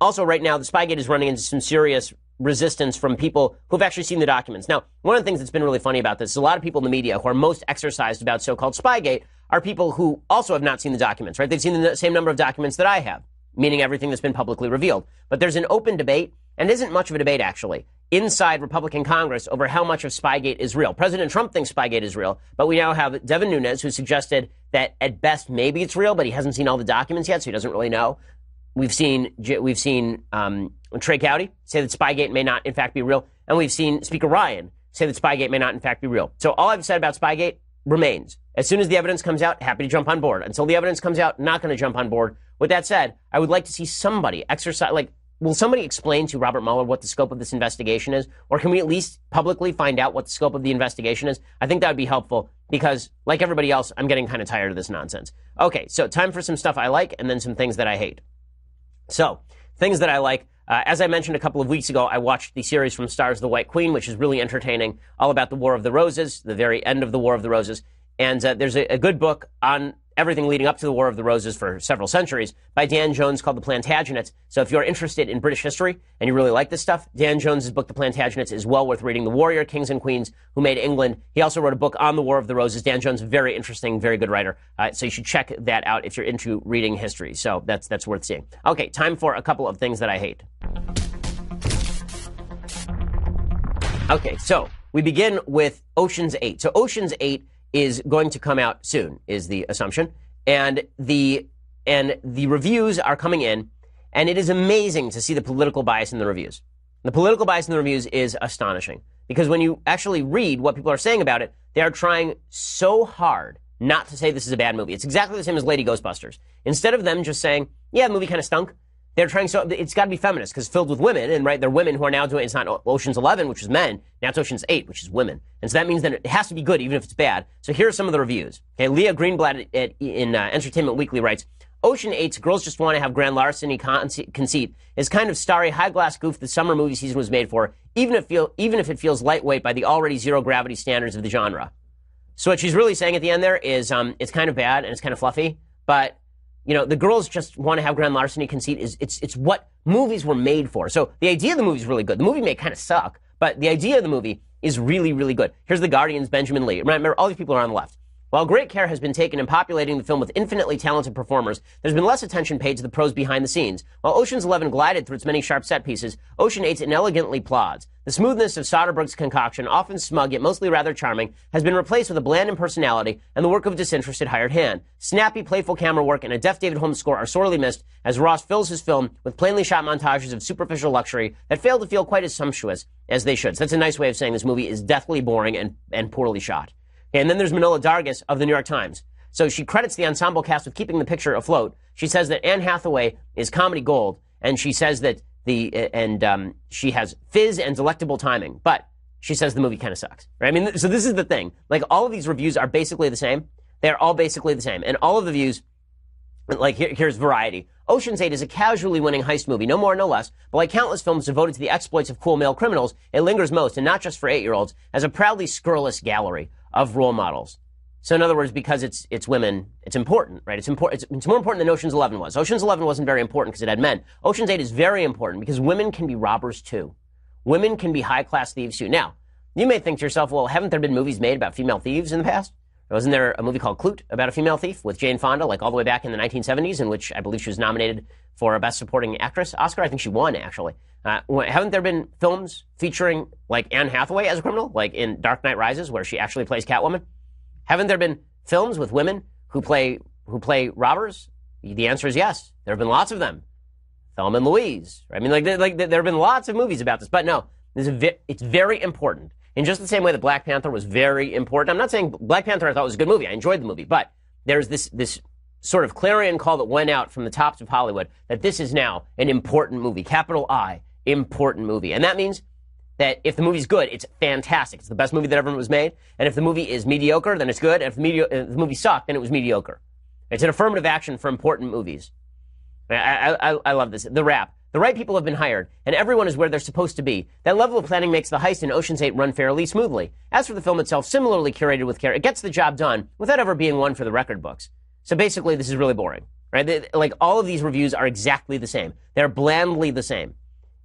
Also, right now, the Spygate is running into some serious resistance from people who've actually seen the documents. Now, one of the things that's been really funny about this is a lot of people in the media who are most exercised about so-called Spygate are people who also have not seen the documents, right? They've seen the same number of documents that I have, meaning everything that's been publicly revealed. But there's an open debate, and it isn't much of a debate, actually, inside Republican Congress over how much of Spygate is real. President Trump thinks Spygate is real, but we now have Devin Nunes, who suggested that at best maybe it's real, but he hasn't seen all the documents yet, so he doesn't really know. We've seen Trey Gowdy say that Spygate may not, in fact, be real, and we've seen Speaker Ryan say that Spygate may not, in fact, be real. So all I've said about Spygate remains. As soon as the evidence comes out, happy to jump on board. Until the evidence comes out, not going to jump on board. With that said, I would like to see somebody exercise, will somebody explain to Robert Mueller what the scope of this investigation is? Or can we at least publicly find out what the scope of the investigation is? I think that would be helpful because, like everybody else, I'm getting kind of tired of this nonsense. Okay, so time for some stuff I like and then some things that I hate. So, things that I like. As I mentioned a couple of weeks ago, I watched the series from Starz The White Queen, which is really entertaining, all about the War of the Roses, the very end of the War of the Roses. And there's a good book on everything leading up to the War of the Roses for several centuries by Dan Jones called The Plantagenets. So if you're interested in British history and you really like this stuff, Dan Jones's book, The Plantagenets, is well worth reading. The warrior kings and queens who made England. He also wrote a book on the War of the Roses. Dan Jones, very interesting, very good writer. So you should check that out if you're into reading history. So that's worth seeing. Okay, time for a couple of things that I hate. Okay, so we begin with Ocean's 8. So Ocean's 8 is going to come out soon, is the assumption. And the reviews are coming in, and it is amazing to see the political bias in the reviews. The political bias in the reviews is astonishing, because when you actually read what people are saying about it, they are trying so hard not to say this is a bad movie. It's exactly the same as Lady Ghostbusters. Instead of them just saying, yeah, the movie kind of stunk, they're trying it's got to be feminist, because filled with women, and right, they're women who are now doing, it's not Ocean's 11, which is men, now it's Ocean's 8, which is women. And so that means that it has to be good, even if it's bad. So here are some of the reviews. Okay, Leah Greenblatt in Entertainment Weekly writes, Ocean 8's Girls Just Want to Have Grand Larceny conceit is kind of starry, high-glass goof the summer movie season was made for, even if it feels lightweight by the already zero-gravity standards of the genre. So what she's really saying at the end there is it's kind of bad and it's kind of fluffy, but the Girls Just Want to Have Grand Larceny conceit is it's what movies were made for. So the idea of the movie is really good. The movie may kind of suck, but the idea of the movie is really, really good. Here's The Guardian's Benjamin Lee. Remember, all these people are on the left. While great care has been taken in populating the film with infinitely talented performers, there's been less attention paid to the pros behind the scenes. While Ocean's 11 glided through its many sharp set pieces, Ocean 8 inelegantly plods. The smoothness of Soderbergh's concoction, often smug yet mostly rather charming, has been replaced with a bland impersonality and the work of a disinterested hired hand. Snappy, playful camera work and a deft David Holmes score are sorely missed as Ross fills his film with plainly shot montages of superficial luxury that fail to feel quite as sumptuous as they should. So that's a nice way of saying this movie is deathly boring and poorly shot. And then there's Manola Dargis of the New York Times. So she credits the ensemble cast with keeping the picture afloat. She says that Anne Hathaway is comedy gold, and she says that she has fizz and delectable timing. But she says the movie kind of sucks. Right? I mean, so this is the thing. Like, all of these reviews are basically the same. They're all basically the same. And all of the views, like here's Variety. Ocean's 8 is a casually winning heist movie, no more, no less, but like countless films devoted to the exploits of cool male criminals, it lingers most, and not just for 8-year-olds, as a proudly scurrilous gallery of role models. So in other words, because it's women, it's important, right? It's more important than Ocean's 11 was. Ocean's 11 wasn't very important because it had men. Ocean's 8 is very important because women can be robbers too. Women can be high-class thieves too. Now, you may think to yourself, well, haven't there been movies made about female thieves in the past? Wasn't there a movie called Clute about a female thief with Jane Fonda, like all the way back in the 1970s, in which I believe she was nominated for a Best Supporting Actress Oscar? I think she won, actually. Haven't there been films featuring, like, Anne Hathaway as a criminal, like in Dark Knight Rises, where she actually plays Catwoman? Haven't there been films with women who play robbers? The answer is yes. There have been lots of them. Thelma and Louise. Right? I mean, there have been lots of movies about this, but no, it's very important. In just the same way that Black Panther was very important. I'm not saying Black Panther I thought was a good movie. I enjoyed the movie. But there's this sort of clarion call that went out from the tops of Hollywood that this is now an important movie. Capital I, important movie. And that means that if the movie's good, it's fantastic. It's the best movie that ever was made. And if the movie is mediocre, then it's good. And if the movie sucked, then it was mediocre. It's an affirmative action for important movies. I love this. The Wrap. The right people have been hired, and everyone is where they're supposed to be. That level of planning makes the heist in Ocean's 8 run fairly smoothly. As for the film itself, similarly curated with care, it gets the job done without ever being one for the record books. So basically, this is really boring, right? Like, all of these reviews are exactly the same. They're blandly the same.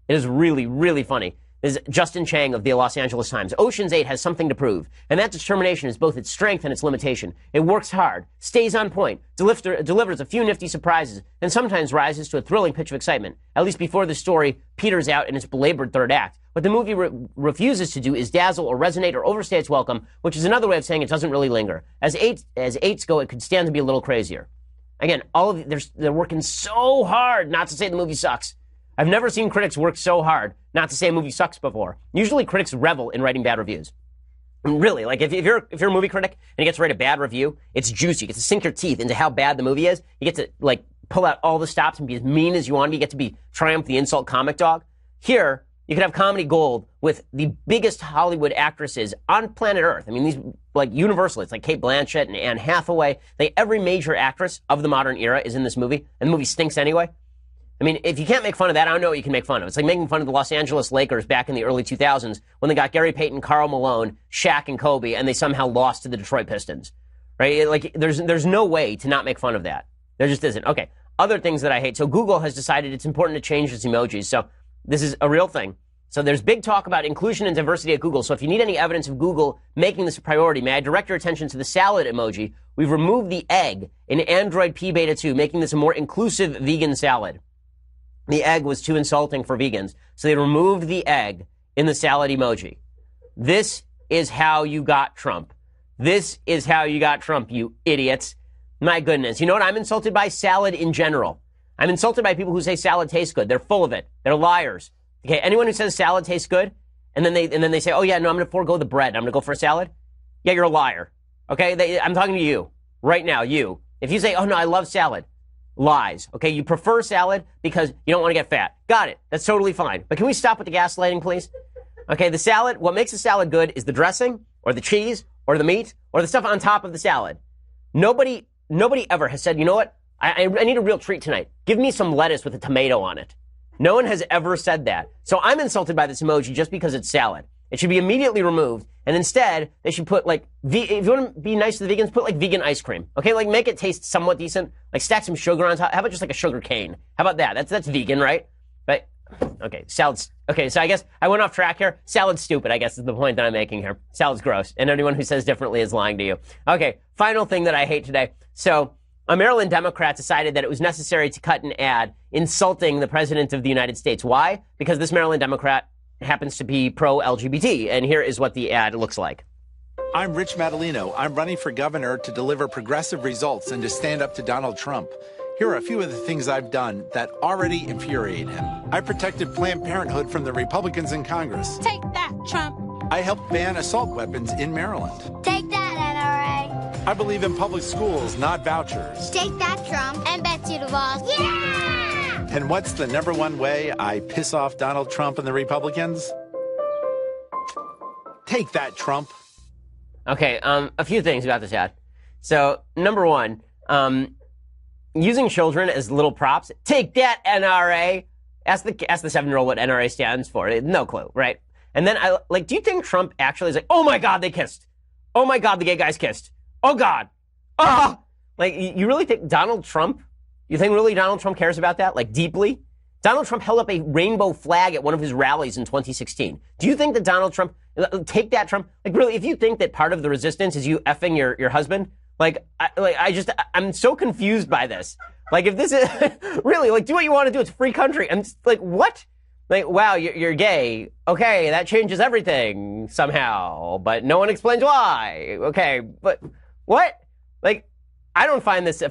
It is really, really funny. This is Justin Chang of the Los Angeles Times. Ocean's 8 has something to prove, and that determination is both its strength and its limitation. It works hard, stays on point, delivers a few nifty surprises, and sometimes rises to a thrilling pitch of excitement, at least before the story peters out in its belabored third act. What the movie refuses to do is dazzle or resonate or overstay its welcome, which is another way of saying it doesn't really linger. As eights go, it could stand to be a little crazier. Again, they're working so hard not to say the movie sucks. I've never seen critics work so hard not to say a movie sucks before. Usually critics revel in writing bad reviews. And really, like, if you're a movie critic and you get to write a bad review, it's juicy. You get to sink your teeth into how bad the movie is. You get to, like, pull out all the stops and be as mean as you want to be. You get to be Triumph the insult comic dog. Here, you could have comedy gold with the biggest Hollywood actresses on planet Earth. I mean, these, like, universally. It's like Cate Blanchett and Anne Hathaway. Like, every major actress of the modern era is in this movie, and the movie stinks anyway. I mean, if you can't make fun of that, I don't know what you can make fun of. It's like making fun of the Los Angeles Lakers back in the early 2000s when they got Gary Payton, Karl Malone, Shaq, and Kobe, and they somehow lost to the Detroit Pistons. Right? Like, there's no way to not make fun of that. There just isn't. Okay. Other things that I hate. So Google has decided it's important to change its emojis. So this is a real thing. So there's big talk about inclusion and diversity at Google. So if you need any evidence of Google making this a priority, may I direct your attention to the salad emoji. We've removed the egg in Android P Beta 2, making this a more inclusive vegan salad. The egg was too insulting for vegans, so they removed the egg in the salad emoji. This is how you got Trump. This is how you got Trump, you idiots. My goodness. You know what I'm insulted by? Salad in general. I'm insulted by people who say salad tastes good. They're full of it. They're liars. Okay, anyone who says salad tastes good, and then they say, oh yeah, no, I'm going to forego the bread. I'm going to go for a salad. Yeah, you're a liar. Okay, I'm talking to you right now, you. If you say, oh no, I love salad, lies. Okay, you prefer salad because you don't want to get fat. Got it. That's totally fine. But can we stop with the gaslighting, please? Okay, the salad, what makes a salad good is the dressing or the cheese or the meat or the stuff on top of the salad. Nobody ever has said, you know what? I need a real treat tonight. Give me some lettuce with a tomato on it. No one has ever said that. So I'm insulted by this emoji just because it's salad. It should be immediately removed. And instead, they should put if you want to be nice to the vegans, put vegan ice cream. Okay, make it taste somewhat decent. Stack some sugar on top. How about just a sugar cane? How about that? That's vegan, right? But, okay, salad's, okay, so I guess I went off track here. Salad's stupid, I guess is the point that I'm making here. Salad's gross. And anyone who says differently is lying to you. Okay, final thing that I hate today. So, a Maryland Democrat decided that it was necessary to cut an ad insulting the President of the United States. Why? Because this Maryland Democrat happens to be pro-LGBT, and here is what the ad looks like. I'm Rich Madalino. I'm running for governor to deliver progressive results and to stand up to Donald Trump. Here are a few of the things I've done that already infuriate him. I protected Planned Parenthood from the Republicans in Congress. Take that, Trump. I helped ban assault weapons in Maryland. Take that, NRA. I believe in public schools, not vouchers. Take that, Trump. And Betsy DeVos. Yeah! And what's the number one way I piss off Donald Trump and the Republicans? Take that, Trump. Okay, a few things about this ad. So, number one, using children as little props. Take that, NRA. Ask the 7-year-old what NRA stands for. No clue, right? And then do you think Trump actually is like, oh my God, they kissed. Oh my God, the gay guys kissed. Oh God. Ah! You really think Donald Trump cares about that? Deeply? Donald Trump held up a rainbow flag at one of his rallies in 2016. Do you think that Donald Trump, take that Trump, really, if you think that part of the resistance is you effing your husband, I'm so confused by this. If this is, really, do what you want to do. It's a free country. I'm just what? Wow, you're gay. Okay, that changes everything somehow, but no one explains why. Okay, but what? I don't find this,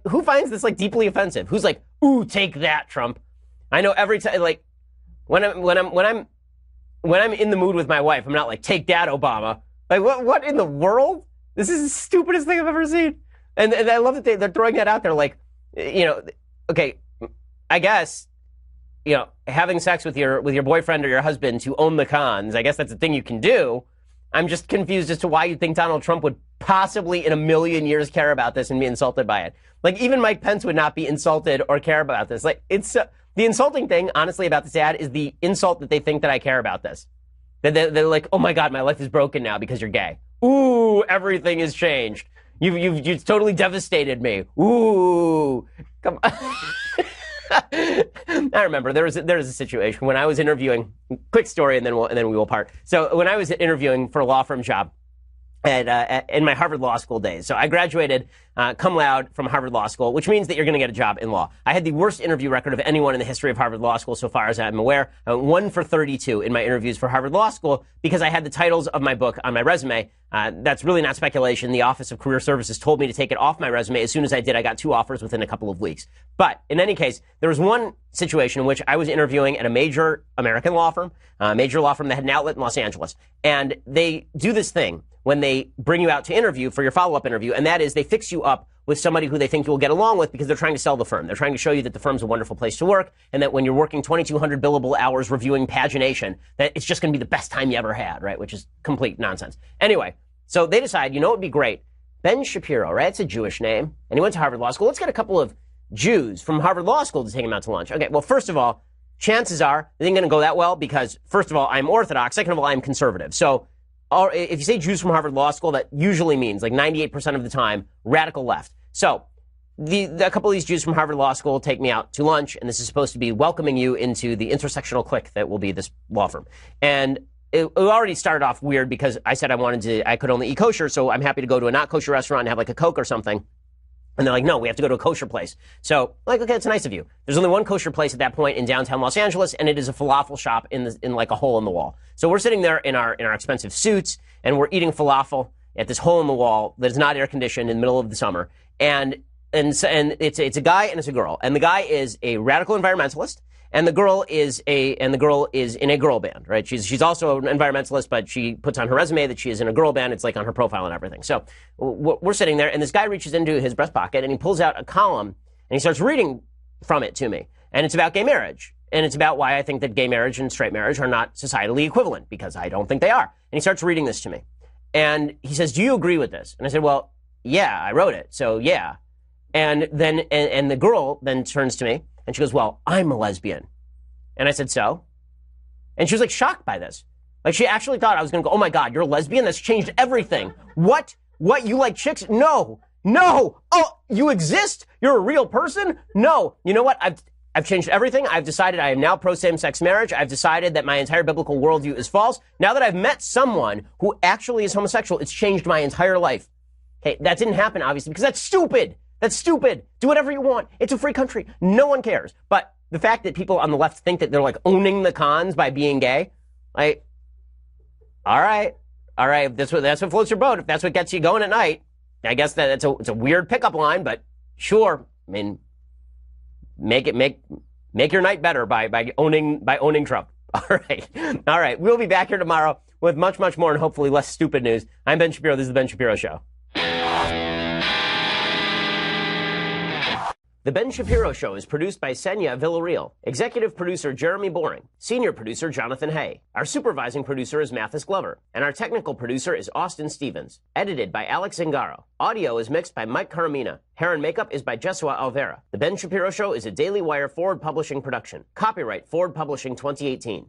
who finds this, deeply offensive? Who's ooh, take that, Trump. I know every time, when I'm in the mood with my wife, I'm not take that, Obama. What in the world? This is the stupidest thing I've ever seen. And I love that they're throwing that out there, okay, I guess, having sex with your boyfriend or your husband to own the cons, I guess that's a thing you can do. I'm just confused as to why you think Donald Trump would possibly in a million years care about this and be insulted by it. Even Mike Pence would not be insulted or care about this. It's the insulting thing, honestly, about this ad is the insult that they think that I care about this. They're like, oh my God, my life is broken now because you're gay. Ooh, everything has changed. You've totally devastated me. Ooh, come on. I remember there was a situation when I was interviewing. Quick story, and then we will part. So when I was interviewing for a law firm job in my Harvard Law School days, so I graduated cum laude from Harvard Law School, which means that you're going to get a job in law. I had the worst interview record of anyone in the history of Harvard Law School, so far as I'm aware. 1 for 32 in my interviews for Harvard Law School because I had the titles of my book on my resume. That's really not speculation. The Office of Career Services told me to take it off my resume. As soon as I did, I got 2 offers within a couple of weeks. But in any case, there was one situation in which I was interviewing at a major American law firm, major law firm that had an outlet in Los Angeles. And they do this thing when they bring you out to interview for your follow-up interview, and that is they fix you up with somebody who they think you'll get along with because they're trying to sell the firm. They're trying to show you that the firm's a wonderful place to work and that when you're working 2,200 billable hours reviewing pagination, that it's just going to be the best time you ever had, right? Which is complete nonsense. Anyway, so they decide, what would be great? Ben Shapiro, right? It's a Jewish name, and he went to Harvard Law School. Let's get a couple of Jews from Harvard Law School to take him out to lunch. Okay, well, first of all, chances are it ain't going to go that well because, first of all, I'm Orthodox. Second of all, I'm conservative. So if you say Jews from Harvard Law School, that usually means 98% of the time radical left. So a couple of these Jews from Harvard Law School take me out to lunch, and this is supposed to be welcoming you into the intersectional clique that will be this law firm. And it already started off weird because I said I could only eat kosher, so I'm happy to go to a not kosher restaurant and have a Coke or something. And they're like, no, we have to go to a kosher place. So, okay, it's nice of you. There's only one kosher place at that point in downtown Los Angeles, and it is a falafel shop in a hole in the wall. So we're sitting there in our expensive suits, and we're eating falafel. at this hole in the wall that is not air conditioned in the middle of the summer. And it's a guy and it's a girl. And the guy is a radical environmentalist. And the girl is in a girl band, right? She's also an environmentalist, but she puts on her resume that she is in a girl band. It's like on her profile and everything. So we're sitting there, and this guy reaches into his breast pocket and he pulls out a column and he starts reading from it to me. And it's about gay marriage. And it's about why I think that gay marriage and straight marriage are not societally equivalent, because I don't think they are. And he starts reading this to me. And he says, "Do you agree with this?" And I said, "Well, yeah, I wrote it. So yeah." And then, and the girl then turns to me and she goes, "Well, I'm a lesbian." And I said, "So?" And she was like shocked by this. Like she actually thought I was going to go, "Oh my God, you're a lesbian? That's changed everything." What? You like chicks? No. Oh, you exist? You're a real person? No. You know what? I've changed everything. I've decided I am now pro same-sex marriage. I've decided that my entire biblical worldview is false. Now that I've met someone who actually is homosexual, it's changed my entire life. Okay, that didn't happen, obviously, because that's stupid. That's stupid. Do whatever you want. It's a free country. No one cares. But the fact that people on the left think that they're like owning the cons by being gay, like, all right. If that's what floats your boat. If that's what gets you going at night, I guess it's a weird pickup line, but sure. I mean, make your night better by owning Trump. All right. We'll be back here tomorrow with much, much more and hopefully less stupid news. I'm Ben Shapiro. This is the Ben Shapiro Show. The Ben Shapiro Show is produced by Senya Villarreal, executive producer Jeremy Boring, senior producer Jonathan Hay. Our supervising producer is Mathis Glover, and our technical producer is Austin Stevens. Edited by Alex Zingaro. Audio is mixed by Mike Caramina. Hair and makeup is by Jesua Alvera. The Ben Shapiro Show is a Daily Wire Forward Publishing production. Copyright Forward Publishing 2018.